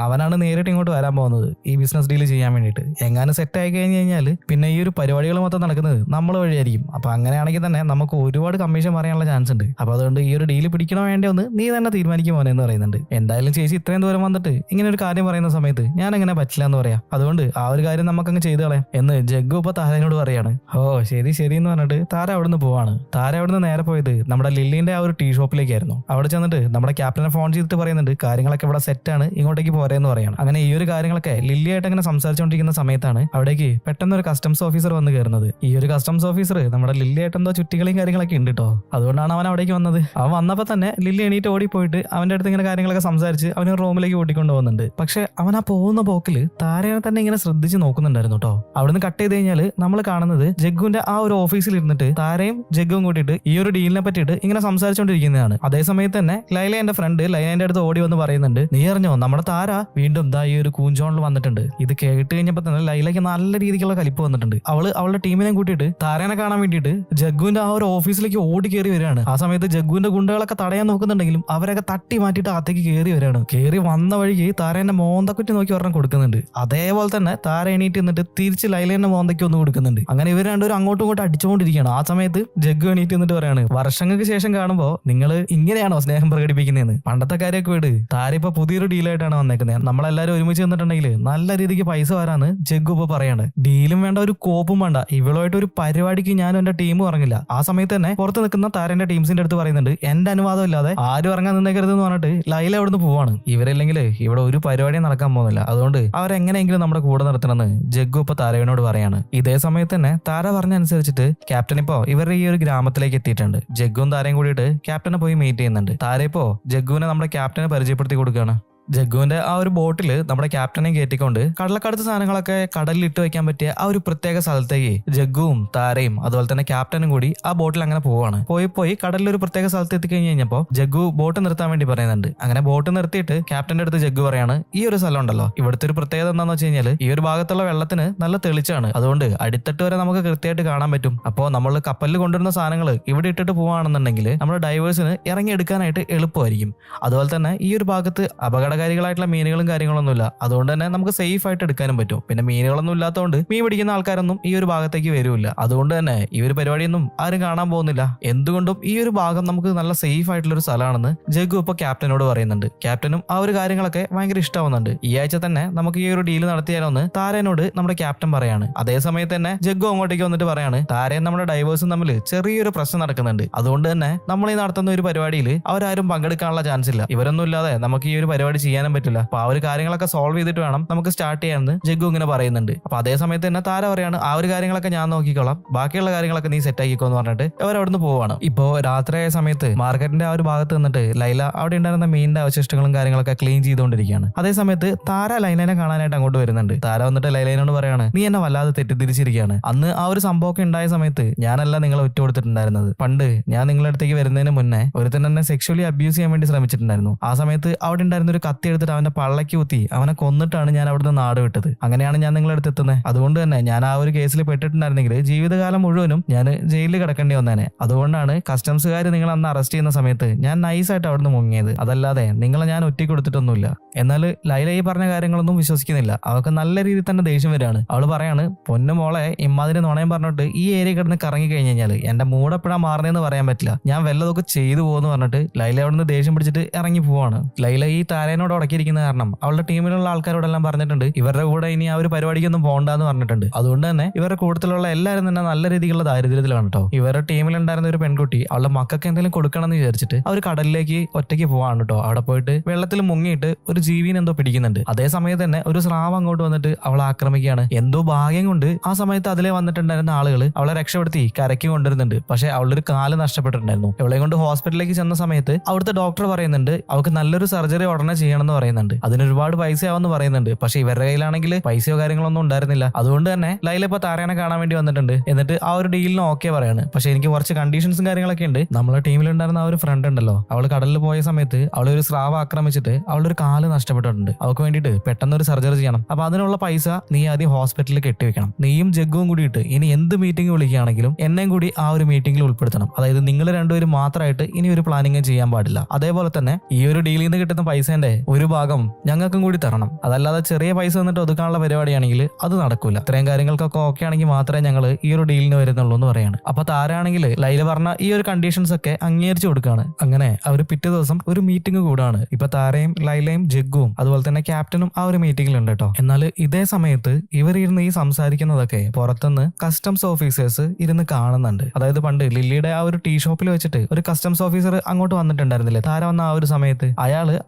S2: അവനാണ് നേരിട്ട് ഇങ്ങോട്ട് വരാൻ പോകുന്നത് ഈ ബിസിനസ് ഡീൽ ചെയ്യാൻ വേണ്ടിയിട്ട്. എങ്ങാനും സെറ്റ് ആയി കഴിഞ്ഞ് കഴിഞ്ഞാൽ പിന്നെ ഈ ഒരു പരിപാടികൾ മൊത്തം നടക്കുന്നത് നമ്മൾ വഴിയായിരിക്കും. അപ്പൊ അങ്ങനെയാണെങ്കിൽ തന്നെ നമുക്ക് ഒരുപാട് കമ്മീഷൻ പറയാനുള്ള ചാൻസ് ഉണ്ട്. അപ്പൊ അതുകൊണ്ട് ഈ ഒരു ഡീല് പിടിക്കണോ വേണ്ടോ എന്ന് നീ തന്നെ തീരുമാനിക്കും മോനെ എന്ന് പറയുന്നുണ്ട്. എന്തായാലും ചേച്ചി ഇത്രയും ദൂരം വന്നിട്ട് ഇങ്ങനെ ഒരു കാര്യം പറയുന്ന സമയത്ത് ഞാൻ എങ്ങനെ പറ്റില്ല എന്ന് പറയാം, അതുകൊണ്ട് ആ ഒരു കാര്യം നമുക്കങ്ങ് ചെയ്തു കളയാം എന്ന് ജഗ്ഗു ഇപ്പൊ താരനോട് പറയാണ്. ഓ ശരി ശരി എന്ന് പറഞ്ഞിട്ട് താര അവിടുന്ന് പോവാണ്. താര അവിടുന്ന് നേരെ പോയത് നമ്മുടെ ലില്ലിന്റെ ആ ഒരു ടീ ഷോപ്പിലേക്കായിരുന്നു. അവിടെ ചെന്നിട്ട് നമ്മുടെ ക്യാപ്റ്റനെ ഫോൺ ചെയ്തിട്ട് പറയുന്നുണ്ട് കാര്യങ്ങളൊക്കെ ഇവിടെ സെറ്റാണ്, ഇങ്ങോട്ടേക്ക് പോരെന്ന് പറയാണ്. അങ്ങനെ ഈ ഒരു കാര്യങ്ങളൊക്കെ ലില്ലിയായിട്ട് അങ്ങനെ സംസാരിച്ചുകൊണ്ടിരിക്കുന്ന സമയത്താണ് അവിടേക്ക് പെട്ടെന്ന് ഒരു കസ്റ്റംസ് ഓഫീസർ വന്ന് കയറുന്നത്. ഈ ഒരു കസ്റ്റംസ് ഓഫീസർ നമ്മുടെ ലില്ലി ആയിട്ട് എന്തോ ചുറ്റികളെയും കാര്യങ്ങളൊക്കെ ഉണ്ട് കേട്ടോ. അതുകൊണ്ടാണ് അവൻ അവിടേക്ക് വന്നത്. അവൻ വന്നപ്പോൾ തന്നെ ലില്ലി എണീറ്റ് ഓടിപ്പോയിട്ട് അവന്റെ അടുത്ത് ഇങ്ങനെ കാര്യങ്ങളൊക്കെ സംസാരിച്ച് അവന് റൂമിലേക്ക് കൂട്ടിക്കൊണ്ട് പോകുന്നുണ്ട്. പക്ഷെ അവൻ ആ പോകുന്ന പോക്കില് താരനെ തന്നെ ഇങ്ങനെ ശ്രദ്ധിച്ച് നോക്കുന്നുണ്ടായിരുന്നു കേട്ടോ. അവിടുന്ന് കട്ട് ചെയ്ത് കഴിഞ്ഞാൽ നമ്മൾ കാണുന്നത് ജഗ്ഗുവിന്റെ ആ ഒരു ഓഫീസിൽ ഇരുന്നിട്ട് താരയും ജഗ്ഗുവും കൂട്ടിയിട്ട് ഈ ഒരു ഡീലിനെ പറ്റിയിട്ട് ഇങ്ങനെ സംസാരിച്ചുകൊണ്ടിരിക്കുന്നതാണ്. അതേസമയത്ത് തന്നെ ലൈല എന്റെ ഫ്രണ്ട് ലൈലന്റെ അടുത്ത് ഓടി വന്ന് പറയുന്നുണ്ട്, നീ അറിഞ്ഞോ നമ്മുടെ താര വീണ്ടും ദാ ഈ ഒരു കൂഞ്ചോണിൽ വന്നിട്ടുണ്ട്. ഇത് കേട്ട് കഴിഞ്ഞപ്പോൾ തന്നെ ലൈലയ്ക്ക് നല്ല രീതിക്കുള്ള കലിപ്പ് വന്നിട്ടുണ്ട്. അവളുടെ ടീമിനെ കൂട്ടിയിട്ട് താരനെ കാണാൻ വേണ്ടിയിട്ട് ജഗ്ഗുവിന്റെ ആ ഒരു ഓഫീസിലേക്ക് ഓടി കയറി വരികയാണ്. ആ സമയത്ത് ജഗ്ഗുവിന്റെ ഗുണ്ടകളൊക്കെ തടയാൻ നോക്കുന്നുണ്ടെങ്കിലും അവരൊക്കെ തട്ടി മാറ്റിയിട്ട് അകത്തേക്ക് കയറി വരികയാണ്. കയറി വന്ന വഴിക്ക് താരേന്റെ മോന്തക്കുറ്റി നോക്കി ഒരെണ്ണം കൊടുക്കുന്നുണ്ട്. അതേപോലെ തന്നെ താര എണീറ്റ് നിന്നിട്ട് തിരിച്ച് ലൈലേന്റെ മോന്തയ്ക്ക് ഒന്ന് കൊടുക്കുന്നുണ്ട്. അങ്ങനെ ഇവർ രണ്ടുപേരും അങ്ങോട്ടും ഇങ്ങോട്ടും അടിച്ചുകൊണ്ടിരിക്കുകയാണ്. ആ സമയത്ത് ജഗ്ഗു എണീറ്റ് നിന്നിട്ട് പറയാണ്, വർഷങ്ങൾക്ക് ശേഷം കാണുമ്പോൾ നിങ്ങൾ ഇങ്ങനെയാണോ സ്നേഹം പ്രകടിപ്പിക്കുന്നതെന്ന്? പണ്ടത്തെ കാര്യമൊക്കെ വീട്, താര ഇപ്പൊ പുതിയൊരു ഡീലായിട്ടാണ് വന്നേക്കുന്നത്. നമ്മളെല്ലാരും ഒരുമിച്ച് നിന്നിട്ടുണ്ടെങ്കിൽ നല്ല രീതിക്ക് പൈസ വരാന്ന് ജഗ്ഗു ഇപ്പൊ പറയാണ്. ഡീലും വേണ്ട, ഒരു കോപ്പും വേണ്ട, ഇവളുമായിട്ട് ഒരു പരിപാടിക്ക് ഞാനും എന്റെ ടീമും ഇറങ്ങില്ല. ആ സമയത്ത് തന്നെ പുറത്ത് നിൽക്കുന്ന താരന്റെ ടീംസിന്റെ അടുത്ത് പറയുന്നുണ്ട്, എന്റെ അനുവാദം ഇല്ലാതെ ആരും ഇറങ്ങാൻ നിന്നേക്കരുത് എന്ന് പറഞ്ഞിട്ട് ലൈല അവിടുന്ന് പോവാണ്. ഇവരില്ലെങ്കിൽ ഇവിടെ ഒരു പരിപാടിയും നടക്കാൻ പോകുന്നില്ല. അതുകൊണ്ട് അവരെങ്ങനെയെങ്കിലും നമ്മുടെ കൂടെ നിർത്തണമെന്ന് ജഗ്ഗു ഇപ്പൊ താരവിനോട് പറയാണ്. ഇതേ സമയത്ത് തന്നെ താര പറഞ്ഞനുസരിച്ചിട്ട് ക്യാപ്റ്റൻ ഇപ്പോ ഇവരുടെ ഈ ഒരു ഗ്രാമത്തിലേക്ക് എത്തിയിട്ടുണ്ട്. ജഗ്ഗുവും താരയും കൂടിയിട്ട് ക്യാപ്റ്റനെ പോയി മീറ്റ് ചെയ്യുന്നുണ്ട്. താര ഇപ്പോ ജഗ്ഗുവിനെ നമ്മുടെ ക്യാപ്റ്റനെ പരിചയപ്പെടുത്തി കൊടുക്കുകയാണ്. ജഗ്ഗുവിന്റെ ആ ഒരു ബോട്ടിൽ നമ്മുടെ ക്യാപ്റ്റനെ കയറ്റിക്കൊണ്ട് കടലക്കടുത്ത സാധനങ്ങളൊക്കെ കടലിൽ ഇട്ട് വെക്കാൻ പറ്റിയ ആ ഒരു പ്രത്യേക സ്ഥലത്തേക്ക് ജഗ്ഗുവും താരയും അതുപോലെ തന്നെ ക്യാപ്റ്റനും കൂടി ആ ബോട്ടിൽ അങ്ങനെ പോവാണ്. പോയി കടലിൽ ഒരു പ്രത്യേക സ്ഥലത്ത് എത്തിക്കഴിഞ്ഞ് കഴിഞ്ഞപ്പോൾ ജഗ്ഗു ബോട്ട് നിർത്താൻ വേണ്ടി പറയുന്നുണ്ട്. അങ്ങനെ ബോട്ട് നിർത്തിയിട്ട് ക്യാപ്റ്റന്റെ അടുത്ത് ജഗ്ഗു പറയാണ്, ഈ ഒരു സ്ഥലം ഉണ്ടല്ലോ, ഇവിടുത്തെ ഒരു പ്രത്യേകത എന്താണെന്ന് വെച്ച് കഴിഞ്ഞാൽ ഈ ഒരു ഭാഗത്തുള്ള വെള്ളത്തിന് നല്ല തെളിച്ചാണ്. അതുകൊണ്ട് അടിത്തട്ട് വരെ നമുക്ക് കൃത്യമായിട്ട് കാണാൻ പറ്റും. അപ്പോൾ നമ്മൾ കപ്പലിൽ കൊണ്ടുവരുന്ന സാധനങ്ങൾ ഇവിടെ ഇട്ടിട്ട് പോവാണെന്നുണ്ടെങ്കിൽ നമ്മുടെ ഡൈവേഴ്സിന് ഇറങ്ങിയെടുക്കാനായിട്ട് എളുപ്പമായിരിക്കും. അതുപോലെ തന്നെ ഈ ഒരു ഭാഗത്ത് അപകടകാരികളായിട്ടുള്ള മീനുകളും കാര്യങ്ങളൊന്നുമില്ല. അതുകൊണ്ട് തന്നെ നമുക്ക് സേഫ് ആയിട്ട് എടുക്കാനും പറ്റും. പിന്നെ മീനുകളൊന്നും ഇല്ലാത്തതുകൊണ്ട് മീൻ പിടിക്കുന്ന ആൾക്കാരൊന്നും ഈ ഒരു ഭാഗത്തേക്ക് വരില്ല. അതുകൊണ്ട് തന്നെ ഈ ഒരു പരിപാടിയൊന്നും ആരും കാണാൻ പോകുന്നില്ല. എന്തുകൊണ്ടും ഈ ഒരു ഭാഗം നമുക്ക് നല്ല സേഫ് ആയിട്ടുള്ള ഒരു സ്ഥലമാണെന്ന് ജഗ്ഗു ഇപ്പൊ ക്യാപ്റ്റനോട് പറയുന്നുണ്ട്. ക്യാപ്റ്റനും ആ ഒരു കാര്യങ്ങളൊക്കെ ഭയങ്കര ഇഷ്ടമാവുന്നുണ്ട്. ഈ ആഴ്ച തന്നെ നമുക്ക് ഈ ഒരു ഡീല് നടത്തിയാലോന്ന് താരനോട് നമ്മുടെ ക്യാപ്റ്റൻ പറയാണ്. അതേ സമയത്ത് തന്നെ ജഗ്ഗു അങ്ങോട്ടേക്ക് വന്നിട്ട് പറയാണ്, താരയും നമ്മുടെ ഡൈവേഴ്സും തമ്മിൽ ചെറിയൊരു പ്രശ്നം നടക്കുന്നുണ്ട്. അതുകൊണ്ട് തന്നെ നമ്മൾ ഈ നടത്തുന്ന ഒരു പരിപാടിയിൽ അവരാരും പങ്കെടുക്കാനുള്ള ചാൻസ് ഇല്ല. ഇവരൊന്നും ഇല്ലാതെ നമുക്ക് ഈ ഒരു പരിപാടി ചെയ്യാനും പറ്റില്ല. അപ്പൊ ആ ഒരു കാര്യങ്ങളൊക്കെ സോൾവ് ചെയ്തിട്ട് വേണം നമുക്ക് സ്റ്റാർട്ട് ചെയ്യാമെന്ന് ജഗ്ഗു ഇങ്ങനെ പറയുന്നുണ്ട്. അപ്പൊ അതേ സമയത്ത് തന്നെ താര പറയാണ്, ആ ഒരു കാര്യങ്ങളൊക്കെ ഞാൻ നോക്കിക്കോളാം, ബാക്കിയുള്ള കാര്യങ്ങളൊക്കെ നീ സെറ്റ് ആക്കിക്കോ എന്ന് പറഞ്ഞിട്ട് അവർ അവിടുന്ന് പോവാണ്. ഇപ്പോ രാത്രിയായ സമയത്ത് മാർക്കറ്റിന്റെ ആ ഒരു ഭാഗത്ത് നിന്നിട്ട് ലൈല അവിടെ ഉണ്ടായിരുന്ന മീനിന്റെ അവശിഷ്ടങ്ങളും കാര്യങ്ങളൊക്കെ ക്ലീൻ ചെയ്തുകൊണ്ടിരിക്കുകയാണ്. അതേ സമയത്ത് താര ലൈലനെ കാണാനായിട്ട് അങ്ങോട്ട് വരുന്നുണ്ട്. താര വന്നിട്ട് ലൈലനോട് പറയാണ്, നീ എന്നെ വല്ലാതെ തെറ്റിദ്ധരിച്ചിരിക്കുകയാണ്. അന്ന് ആ ഒരു സംഭവമൊക്കെ ഉണ്ടായ സമയത്ത് ഞാനല്ല നിങ്ങളെ ഒറ്റ കൊടുത്തിട്ടുണ്ടായിരുന്നത്. പണ്ട് ഞാൻ നിങ്ങളുടെ അടുത്തേക്ക് വരുന്നതിന് മുന്നേ ഒരുത്തൻ എന്നെ സെക്ഷുവലി അബ്യൂസ് ചെയ്യാൻ വേണ്ടി ശ്രമിച്ചിട്ടുണ്ടായിരുന്നു. ആ സമയത്ത് അവിടെ ഉണ്ടായിരുന്ന ഒരു കത്തി എടുത്തിട്ട് അവന്റെ പള്ളയ്ക്ക് കുത്തി അവനെ കൊന്നിട്ടാണ് ഞാൻ അവിടുന്ന് നാട് വിട്ടത്. അങ്ങനെയാണ് ഞാൻ നിങ്ങളുടെ അടുത്ത് എത്തുന്നത്. അതുകൊണ്ട് തന്നെ ഞാൻ ആ ഒരു കേസിൽ പെട്ടിട്ടുണ്ടായിരുന്നെങ്കിൽ ജീവിതകാലം മുഴുവനും ഞാൻ ജയിലിൽ കിടക്കേണ്ടി വന്നേനെ. അതുകൊണ്ടാണ് കസ്റ്റംസുകാർ നിങ്ങൾ അന്ന് അറസ്റ്റ് ചെയ്യുന്ന സമയത്ത് ഞാൻ നൈസായിട്ട് അവിടുന്ന് മുങ്ങിയത്. അതല്ലാതെ നിങ്ങളെ ഞാൻ ഒറ്റയ്ക്ക് കൊടുത്തിട്ടൊന്നുമില്ല. എന്നാൽ ലൈല ഈ പറഞ്ഞ കാര്യങ്ങളൊന്നും വിശ്വസിക്കുന്നില്ല. അവൾക്ക് നല്ല രീതിയിൽ തന്നെ ദേഷ്യം വരികയാണ്. അവള് പറയാണ്, പൊന്നു മോളെ, ഇമ്മാതിരി നുണയം പറഞ്ഞിട്ട് ഈ ഏരിയ കിടന്ന് കറങ്ങി കഴിഞ്ഞ് കഴിഞ്ഞാൽ എന്റെ മൂടെപ്പോഴാ മാറുന്നതെന്ന് പറയാൻ പറ്റില്ല. ഞാൻ വല്ലതൊക്കെ ചെയ്തു പോകുന്നു പറഞ്ഞിട്ട് ലൈല അവിടുന്ന് ദേഷ്യം പിടിച്ചിട്ട് ഇറങ്ങി പോവാണ്. ലൈല ഈ താരേനോട് ഉടക്കിയിരിക്കുന്ന കാരണം അവളുടെ ടീമിലുള്ള ആൾക്കാരോടെല്ലാം പറഞ്ഞിട്ടുണ്ട് ഇവരുടെ കൂടെ ഇനി ആ ഒരു പരിപാടിക്കൊന്നും പോകണ്ടെന്ന് പറഞ്ഞിട്ടുണ്ട്. അതുകൊണ്ട് തന്നെ ഇവരുടെ കൂട്ടത്തിലുള്ള എല്ലാവരും തന്നെ നല്ല രീതിയിലുള്ള ദാരിദ്ര്യത്തിലാണ് കേട്ടോ. ഇവരുടെ ടീമിലുണ്ടായിരുന്ന ഒരു പെൺകുട്ടി അവളുടെ മക്കൾക്ക് എന്തെങ്കിലും കൊടുക്കണം എന്ന് വിചാരിച്ചിട്ട് അവർ കടലിലേക്ക് ഒറ്റയ്ക്ക് പോവാണ് കേട്ടോ. അവിടെ പോയിട്ട് വെള്ളത്തിൽ മുങ്ങിയിട്ട് ഒരു ജീവിനെ എന്തോ പിടിക്കുന്നുണ്ട്. അതേ സമയത്ത് തന്നെ ഒരു സ്രാവ് അങ്ങോട്ട് വന്നിട്ട് അവളെ ആക്രമിക്കുകയാണ്. എന്തോ ഭാഗ്യം കൊണ്ട് ആ സമയത്ത് അതിലെ വന്നിട്ടുണ്ടായിരുന്ന ആളുകൾ അവളെ രക്ഷപ്പെടുത്തി കരയ്ക്ക് കൊണ്ടുവരുന്നുണ്ട്. പക്ഷെ അവളുടെ ഒരു കാല് നഷ്ടപ്പെട്ടിട്ടുണ്ടായിരുന്നു. അവളെ കൊണ്ട് ഹോസ്പിറ്റലിലേക്ക് ചെന്ന സമയത്ത് അവിടുത്തെ ഡോക്ടർ പറയുന്നുണ്ട് അവൾക്ക് നല്ലൊരു സർജറി ഉടനെ ചെയ്യണമെന്ന് പറയുന്നുണ്ട്. അതിന് ഒരുപാട് പൈസയാവെന്ന് പറയുന്നുണ്ട്. പക്ഷെ ഇവരുടെ കയ്യിലാണെങ്കിൽ പൈസയോ കാര്യങ്ങളൊന്നും ഉണ്ടായിരുന്നില്ല. അതുകൊണ്ട് തന്നെ ലൈല ഇപ്പൊ താരനെ കാണാൻ വേണ്ടി വന്നിട്ടുണ്ട്. എന്നിട്ട് ആ ഒരു ഡീലിന് ഓക്കെ പറയാണ്. പക്ഷെ എനിക്ക് കുറച്ച് കണ്ടീഷൻസും കാര്യങ്ങളൊക്കെ ഉണ്ട്. നമ്മളെ ടീമിലുണ്ടായിരുന്ന ആ ഒരു ഫ്രണ്ട് ഉണ്ടല്ലോ, അവള് കടലിൽ പോയ സമയത്ത് അവളെ ഒരു സ്രാവ് ആക്രമിച്ചിട്ട് അവളുടെ ഒരു കാല് നഷ്ടപ്പെട്ടിട്ടുണ്ട്. അവൾക്ക് വേണ്ടിയിട്ട് പെട്ടെന്ന് ഒരു സർജറി ചെയ്യണം. അപ്പൊ അതിനുള്ള പൈസ നീ ആദ്യം ഹോസ്പിറ്റലിൽ കെട്ടിവെക്കണം. നീയും ജഗ്ഗുവും കൂടിയിട്ട് ഇനി എന്ത് മീറ്റിംഗ് വിളിക്കുകയാണെങ്കിലും എന്നെയും കൂടി ആ ഒരു മീറ്റിംഗിൽ ഉൾപ്പെടുത്തണം. അതായത് നിങ്ങൾ രണ്ടുപേരും മാത്രമായിട്ട് ഇനി ഒരു പ്ലാനിങ് ചെയ്യാൻ പാടില്ല. അതേപോലെ തന്നെ ഈ ഒരു ഡീലിൽ നിന്ന് കിട്ടുന്ന പൈസേന്റെ ഒരു ഭാഗം ഞങ്ങൾക്കും കൂടി തരണം. അതല്ലാതെ ചെറിയ പൈസ വന്നിട്ട് ഒതുക്കാനുള്ള പരിപാടിയാണെങ്കിൽ അത് നടക്കൂല. ഇത്രയും കാര്യങ്ങൾക്കൊക്കെ ഓക്കെ ആണെങ്കിൽ മാത്രമേ ഞങ്ങൾ ഈ ഒരു ഡീലിന് വരുന്നുള്ളൂ എന്ന് പറയാണ്. അപ്പൊ താരാണെങ്കിൽ ലൈല പറഞ്ഞ ഈ ഒരു കണ്ടീഷൻസ് ഒക്കെ അംഗീകരിച്ചു കൊടുക്കുകയാണ്. അങ്ങനെ അവർ പിറ്റേ ദിവസം ഒരു മീറ്റിംഗ് കൂടാണ്. ഇപ്പൊ താരയും ലൈലയും ജഗ്ഗുവും അതുപോലെ തന്നെ ക്യാപ്റ്റനും ആ ഒരു മീറ്റിംഗിലുണ്ട് കേട്ടോ. എന്നാൽ ഇതേ സമയത്ത് ഇവർ ഇരുന്ന് ഈ സംസാരിക്കുന്നതൊക്കെ പുറത്തുനിന്ന് കസ്റ്റംസ് ഓഫീസേഴ്സ് ഇരുന്ന് കാണുന്നുണ്ട്. അതായത് പണ്ട് ലില്ലിയുടെ ആ ഒരു ടീ ഷോപ്പിൽ വെച്ചിട്ട് ഒരു കസ്റ്റംസ് ഓഫീസർ അങ്ങോട്ട് വന്നിട്ടുണ്ടായിരുന്നില്ലേ താര വന്ന ആ ഒരു സമയത്ത്,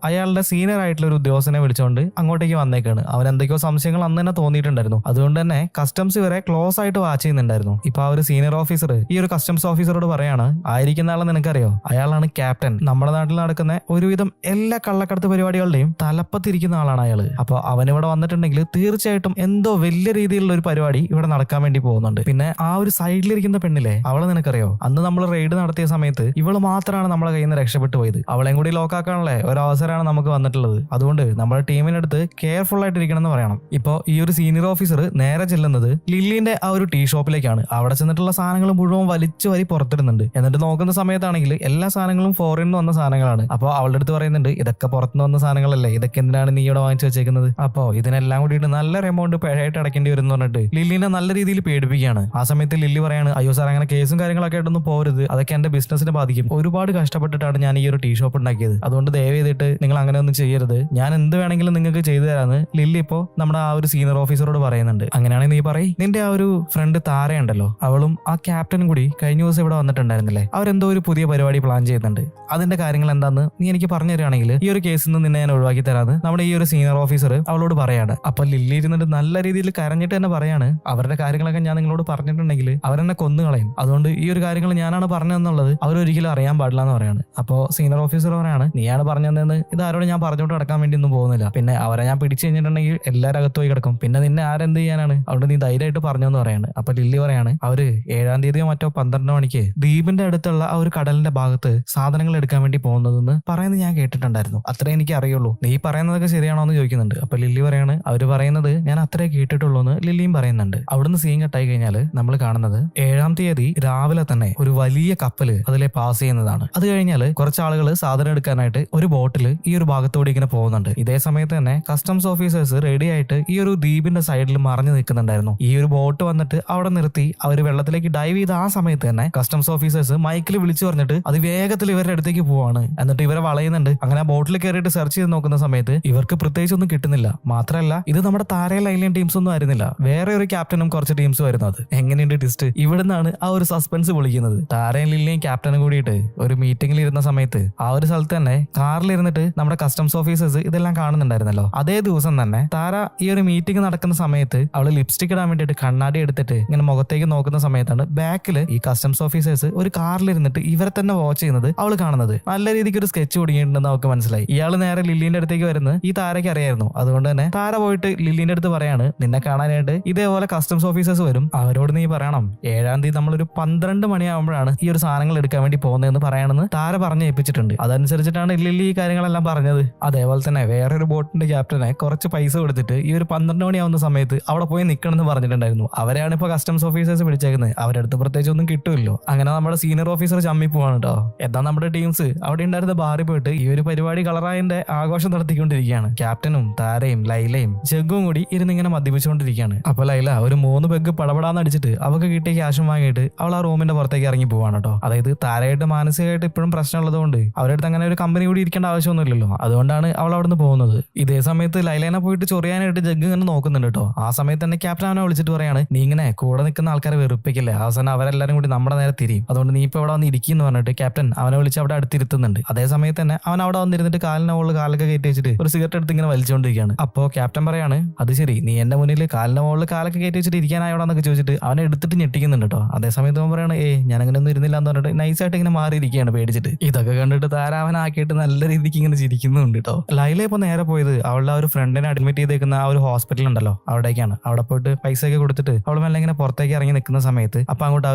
S2: അയാളുടെ സി സീനിയർ ആയിട്ടുള്ള ഒരു ഉദ്യോഗസ്ഥനെ വിളിച്ചുകൊണ്ട് അങ്ങോട്ടേക്ക് വന്നേക്കാണ്. അവൻ എന്തൊക്കെയോ സംശയങ്ങൾ അന്ന് തന്നെ തോന്നിയിട്ടുണ്ടായിരുന്നു. അതുകൊണ്ട് തന്നെ കസ്റ്റംസ് ഇവരെ ക്ലോസ് ആയിട്ട് വാച്ച് ചെയ്യുന്നുണ്ടായിരുന്നു. ഇപ്പൊ ആ ഒരു സീനിയർ ഓഫീസർ ഈ ഒരു കസ്റ്റംസ് ഓഫീസറോട് പറയാണ്, ആയിരിക്കുന്ന ആളെ നിനക്കറിയോ, അയാളാണ് ക്യാപ്റ്റൻ. നമ്മുടെ നാട്ടിൽ നടക്കുന്ന ഒരുവിധം എല്ലാ കള്ളക്കടത്ത് പരിപാടികളുടെയും തലപ്പത്തിരിക്കുന്ന ആളാണ് അയാള്. അപ്പൊ അവൻ ഇവിടെ വന്നിട്ടുണ്ടെങ്കിൽ തീർച്ചയായിട്ടും എന്തോ വലിയ രീതിയിലുള്ള ഒരു പരിപാടി ഇവിടെ നടക്കാൻ വേണ്ടി പോകുന്നുണ്ട്. പിന്നെ ആ ഒരു സൈഡിലിരിക്കുന്ന പെണ്ണില്ലേ, അവളെ നിനക്കറിയോ, അന്ന് നമ്മൾ റെയ്ഡ് നടത്തിയ സമയത്ത് ഇവള് മാത്രമാണ് നമ്മളെ കയ്യിൽ നിന്ന് രക്ഷപ്പെട്ടു പോയത്. അവളെയും കൂടി ലോക്കാക്കാനുള്ള ഒരു അവസരമാണ് നമുക്ക് വന്നിട്ടുള്ളത്. അതുകൊണ്ട് നമ്മുടെ ടീമിനടുത്ത് കെയർഫുൾ ആയിട്ടിരിക്കണം എന്ന് പറയണം. ഇപ്പോ ഈ ഒരു സീനിയർ ഓഫീസർ നേരെ ചെല്ലുന്നത് ലില്ലിന്റെ ആ ഒരു ടീ ഷോപ്പിലേക്കാണ്. അവിടെ ചെന്നിട്ടുള്ള സാധനങ്ങൾ മുഴുവൻ വലിച്ചു വരി പുറത്തിടുന്നുണ്ട്. എന്നിട്ട് നോക്കുന്ന സമയത്താണെങ്കിൽ എല്ലാ സാധനങ്ങളും ഫോറിൻ നിന്ന് വന്ന സാധനങ്ങളാണ്. അപ്പോൾ അവളുടെ അടുത്ത് പറയുന്നുണ്ട്, ഇതൊക്കെ പുറത്തുനിന്ന് വന്ന സാധനങ്ങളല്ലേ, ഇതൊക്കെ എന്തിനാണ് നീ ഇവിടെ വാങ്ങിച്ചു വെച്ചേക്കുന്നത്? അപ്പോ ഇതിനെല്ലാം കൂടിയിട്ട് നല്ലൊരു എമൗണ്ട് പിഴയായിട്ട് അടയ്ക്കേണ്ടി വരും എന്ന് പറഞ്ഞിട്ട് ലില്ലിനെ നല്ല രീതിയിൽ പേടിപ്പിക്കുകയാണ്. ആ സമയത്ത് ലില്ലി പറയാണ്, അയ്യോ സാർ, അങ്ങനെ കേസും കാര്യങ്ങളൊക്കെ ആയിട്ടൊന്നും പോരുത്, അതൊക്കെ എന്റെ ബിസിനസിനെ ബാധിക്കും. ഒരുപാട് കഷ്ടപ്പെട്ടിട്ടാണ് ഞാൻ ഈ ഒരു ടീ ഷോപ്പ് ഉണ്ടാക്കിയത്. അതുകൊണ്ട് ദയവ് ചെയ്തിട്ട് നിങ്ങൾ അങ്ങനെ ഒന്നും ചെയ്യരുത്, ഞാൻ എന്ത് വേണമെങ്കിലും നിങ്ങൾക്ക് ചെയ്തു തരാന്ന് ലില്ലി ഇപ്പോ നമ്മുടെ ആ ഒരു സീനിയർ ഓഫീസറോട് പറയുന്നുണ്ട്. അങ്ങനെയാണെങ്കിൽ നീ പറയും, നിന്റെ ആ ഒരു ഫ്രണ്ട് താരയുണ്ടല്ലോ, അവളും ആ ക്യാപ്റ്റനും കൂടി കഴിഞ്ഞ ദിവസം ഇവിടെ വന്നിട്ടുണ്ടായിരുന്നില്ലേ, അവരെന്തോ ഒരു പുതിയ പരിപാടി പ്ലാൻ ചെയ്യുന്നുണ്ട്. അതിന്റെ കാര്യങ്ങൾ എന്താന്ന് നീ എനിക്ക് പറഞ്ഞു തരികയാണെങ്കിൽ ഈ ഒരു കേസിൽ നിന്ന് നിന്നെ ഞാൻ ഒഴിവാക്കി തരാന്ന് നമ്മുടെ ഈ ഒരു സീനിയർ ഓഫീസർ അവളോട് പറയാണ്. അപ്പൊ ലില്ലി ഇരുന്നിട്ട് നല്ല രീതിയിൽ കരഞ്ഞിട്ട് തന്നെ പറയാണ്, അവരുടെ കാര്യങ്ങളൊക്കെ ഞാൻ നിങ്ങളോട് പറഞ്ഞിട്ടുണ്ടെങ്കിൽ അവരെന്നെ കൊന്നുകളയും. അതുകൊണ്ട് ഈ ഒരു കാര്യങ്ങൾ ഞാനാണ് പറഞ്ഞതെന്നുള്ളത് അവരൊരിക്കലും അറിയാൻ പാടില്ല എന്ന് പറയാണ്. അപ്പോ സീനിയർ ഓഫീസർ പറയാണ്, നീയാണ് പറഞ്ഞതെന്ന് ഇത് ആരോട് ഞാൻ പറഞ്ഞോട്ട് കിടക്കാൻ വേണ്ടി ഒന്നും പോകുന്നില്ല. പിന്നെ അവരെ ഞാൻ പിടിച്ചു കഴിഞ്ഞിട്ടുണ്ടെങ്കിൽ എല്ലാവരും അകത്ത് പോയി കിടക്കും. പിന്നെ നിന്നെ ആരെന്ത് ചെയ്യാനാണ്, അവിടെ നീ ധൈര്യമായിട്ട് പറഞ്ഞെന്ന് പറയാണ്. അപ്പൊ ലില്ലി പറയാണ്, അവര് 7-ാം തീയതിയോ മറ്റോ 12 മണിക്ക് ദ്വീപിന്റെ അടുത്തുള്ള ആ ഒരു കടലിന്റെ ഭാഗത്ത് സാധനങ്ങൾ എടുക്കാൻ വേണ്ടി പോകുന്നതെന്ന് പറയുന്നത് ഞാൻ കേട്ടിട്ടുണ്ടായിരുന്നു. അത്രേ എനിക്ക് അറിയുള്ളൂ, നീ പറയുന്നതൊക്കെ ശരിയാണോ എന്ന് ചോദിക്കുന്നുണ്ട്. അപ്പൊ ലില്ലി പറയാണ്, അവര് പറയുന്നത് ഞാൻ അത്രേ കേട്ടിട്ടുള്ളൂ എന്ന് ലില്ലിയും പറയുന്നുണ്ട്. അവിടുന്ന് സീൻ കട്ടായി കഴിഞ്ഞാൽ നമ്മൾ കാണുന്നത് 7-ാം തീയതി രാവിലെ തന്നെ ഒരു വലിയ കപ്പല് അതിലെ പാസ് ചെയ്യുന്നതാണ്. അത് കഴിഞ്ഞാൽ കുറച്ച് ആളുകൾ സാധനം എടുക്കാനായിട്ട് ഒരു ബോട്ടിൽ ഈ ഒരു ഭാഗത്തോടെ ഇങ്ങനെ പോകുന്നുണ്ട്. ഇതേ സമയത്ത് തന്നെ കസ്റ്റംസ് ഓഫീസേഴ്സ് റെഡി ആയിട്ട് ഈ ഒരു ദ്വീപിന്റെ സൈഡിൽ മറഞ്ഞു നിൽക്കുന്നുണ്ടായിരുന്നു. ഈ ഒരു ബോട്ട് വന്നിട്ട് അവിടെ നിർത്തി അവർ വെള്ളത്തിലേക്ക് ഡൈവ് ചെയ്ത ആ സമയത്ത് തന്നെ കസ്റ്റംസ് ഓഫീസേഴ്സ് മൈക്കിൽ വിളിച്ചു പറഞ്ഞിട്ട് അത് വേഗത്തിൽ ഇവരുടെ അടുത്തേക്ക് പോവാണ്. എന്നിട്ട് ഇവരെ വളയുന്നുണ്ട്. അങ്ങനെ ആ ബോട്ടിൽ കയറിയിട്ട് സെർച്ച് ചെയ്ത് നോക്കുന്ന സമയത്ത് ഇവർക്ക് പ്രത്യേകിച്ച് ഒന്നും കിട്ടുന്നില്ല. മാത്രമല്ല ഇത് നമ്മുടെ താരയിൽ ഐലൻഡ് ടീംസ് ഒന്നും ആയിരുന്നില്ല, വേറെ ഒരു ക്യാപ്റ്റനും കുറച്ച് ടീംസും വരുന്നത്. എങ്ങനെയുണ്ട് ട്വിസ്റ്റ്? ഇവിടുന്നാണ് ആ ഒരു സസ്പെൻസ് പൊളിക്കുന്നത്. താരയും ലില്ലിയും ക്യാപ്റ്റനും കൂടിയിട്ട് ഒരു മീറ്റിംഗിൽ ഇരുന്ന സമയത്ത് ആ ഒരു സ്ഥലത്ത് തന്നെ കാറിൽ ഇരുന്നിട്ട് നമ്മുടെ കസ്റ്റംസ് ഓഫീസേഴ്സ് ഇതെല്ലാം കാണുന്നുണ്ടായിരുന്നല്ലോ. അതേ ദിവസം തന്നെ താര ഈ ഒരു മീറ്റിംഗ് നടക്കുന്ന സമയത്ത് അവള് ലിപ്സ്റ്റിക് ഇടാൻ വേണ്ടിയിട്ട് കണ്ണാടി എടുത്തിട്ട് ഇങ്ങനെ മുഖത്തേക്ക് നോക്കുന്ന സമയത്താണ് ബാക്കില് ഈ കസ്റ്റംസ് ഓഫീസേഴ്സ് ഒരു കാറിൽ ഇരുന്നിട്ട് ഇവരെ തന്നെ വാച്ച് ചെയ്യുന്നത് അവള് കാണുന്നത്. നല്ല രീതിക്ക് ഒരു സ്കെച്ച് കുടുങ്ങിയിട്ടുണ്ടെന്ന് അവൾക്ക് മനസ്സിലായി. ഇയാള് നേരെ ലില്ലിന്റെ അടുത്തേക്ക് വരുന്നത് ഈ താരയ്ക്ക് അറിയായിരുന്നു. അതുകൊണ്ട് തന്നെ താര പോയിട്ട് ലില്ലിന്റെ അടുത്ത് പറയാണ്, നിന്നെ കാണാനായിട്ട് ഇതേപോലെ കസ്റ്റംസ് ഓഫീസേഴ്സ് വരും, അവരോട് നീ പറയണം 7-ാം തീയതി നമ്മളൊരു 12 മണിയാകുമ്പോഴാണ് ഈ ഒരു സാധനങ്ങൾ എടുക്കാൻ വേണ്ടി പോകുന്നതെന്ന് പറയണമെന്ന് താര പറഞ്ഞു ഏൽപ്പിച്ചിട്ടുണ്ട്. അതനുസരിച്ചിട്ടാണ് ലില്ലി ഈ കാര്യങ്ങളെല്ലാം പറഞ്ഞത്. അതേപോലെ തന്നെ വേറൊരു ബോട്ടിന്റെ ക്യാപ്റ്റനെ കുറച്ച് പൈസ കൊടുത്തിട്ട് ഈ ഒരു 12 മണിയാവുന്ന സമയത്ത് അവിടെ പോയി നിൽക്കണം എന്ന് പറഞ്ഞിട്ടുണ്ടായിരുന്നു. അവരെയാണ് ഇപ്പൊ കസ്റ്റംസ് ഓഫീസേഴ്സ് പിടിച്ചേക്കുന്നത്. അവരുടെ അടുത്ത് പ്രത്യേകിച്ച് ഒന്നും കിട്ടുമല്ലോ. അങ്ങനെ നമ്മുടെ സീനിയർ ഓഫീസർ ചമ്മി പോവാണ് കേട്ടോ. എന്നാൽ നമ്മുടെ ടീംസ് അവിടെ ഉണ്ടായിരുന്ന ബാറിൽ പോയിട്ട് ഈ ഒരു പരിപാടി കളറായതിന്റെ ആഘോഷം നടത്തിക്കൊണ്ടിരിക്കുകയാണ്. ക്യാപ്റ്റനും താരയും ലൈലയും ജഗ്ഗും കൂടി ഇരുന്നിങ്ങനെ മദ്യപിച്ചുകൊണ്ടിരിക്കുകയാണ്. അപ്പൊ ലൈല ഒരു 3 പെഗ് പടപടാന്ന് അടിച്ചിട്ട് അവർക്ക് കിട്ടിയ ക്യാഷും വാങ്ങിയിട്ട് അവൾ ആ റൂമിന്റെ പുറത്തേക്ക് ഇറങ്ങി പോവാണ് കേട്ടോ. അതായത് താരയായിട്ട് മാനസികമായിട്ട് ഇപ്പോഴും പ്രശ്നമുള്ളത് കൊണ്ട് അവരുടെ അടുത്ത് അങ്ങനെ ഒരു കമ്പനി കൂടി ഇരിക്കേണ്ട ആവശ്യമൊന്നുമില്ലല്ലോ. അതുകൊണ്ടാണ് അവൾ അവിടെ നിന്ന് പോകുന്നത്. ഇതേ സമയത്ത് ലൈലേനെ പോയിട്ട് ചൊറിയാനായിട്ട് ജഗ്ഗ് ഇങ്ങനെ നോക്കുന്നുണ്ട് കേട്ടോ. ആ സമയത്ത് തന്നെ ക്യാപ്റ്റൻ അവനെ വിളിച്ചിട്ട് പറയാണ്, നീ ഇങ്ങനെ കൂടെ നിൽക്കുന്ന ആൾക്കാരെ വെറുപ്പിക്കില്ലേ, അവസാനം അവരെല്ലാരും കൂടി നമ്മുടെ നേരെ തിരിയും, അതുകൊണ്ട് നീ ഇപ്പൊ ഇവിടെ വന്ന് ഇരിക്കുന്നു പറഞ്ഞിട്ട് ക്യാപ്റ്റൻ അവനെ വിളിച്ച് അവിടെ അടുത്തിരുത്തുന്നുണ്ട്. അതേ സമയത്ത് തന്നെ അവൻ അവിടെ വന്നിരുന്നിട്ട് കാലിന്റെ മുകളിൽ കാലൊക്കെ കയറ്റി വെച്ചിട്ട് ഒരു സിഗരറ്റ് എടുത്ത് ഇങ്ങനെ വലിച്ചുകൊണ്ടിരിക്കുകയാണ്. അപ്പോ ക്യാപ്റ്റൻ പറയാണ്, അത് ശരി, നീ എന്റെ മുന്നിൽ കാലിന്റെ മുകളിൽ കാലൊക്കെ കയറ്റി വെച്ചിട്ട് ഇരിക്കാനായോടാന്നൊക്കെ ചോദിച്ചിട്ട് അവനെ എടുത്തിട്ട് ഞെട്ടിക്കുന്നുണ്ട് കേട്ടോ. അതേ സമയത്ത് അവൻ പറയാണ്, ഞാൻ അങ്ങനെ ഒന്നും ഇരുന്നില്ല എന്ന് പറഞ്ഞിട്ട് നൈസായിട്ട് ഇങ്ങനെ മാറിയിരിക്കുകയാണ് പേടിച്ചിട്ട്. ഇതൊക്കെ കണ്ടിട്ട് താര അവനാക്കിയിട്ട് നല്ല രീതിക്ക് ഇങ്ങനെ ചിരിക്കുന്നുണ്ട് കേട്ടോ. ലൈല ഇപ്പൊ നേരെ പോയത് അവളുടെ ആ ഒരു ഫ്രണ്ടിനെ അഡ്മിറ്റ് ചെയ്തേക്കുന്ന ആ ഒരു ഹോസ്പിറ്റൽ ഉണ്ടല്ലോ അവിടേക്കാണ്. അവിടെ പോയിട്ട് പൈസ ഒക്കെ കൊടുത്തിട്ട് അവൾ മെല്ലെ ഇങ്ങനെ പുറത്തേക്ക് ഇറങ്ങി നിൽക്കുന്ന സമയത്ത് അപ്പൊ അങ്ങോട്ട് ആ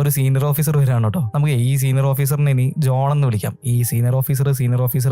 S2: ഒരു സീനിയർ ഓഫീസർ വരാണ് കേട്ടോ. നമുക്ക് ഈ സീനിയർ ഓഫീസറിനെ ഇനി ജോൺ എന്ന് വിളിക്കാം. ഈ സീനിയർ ഓഫീസർ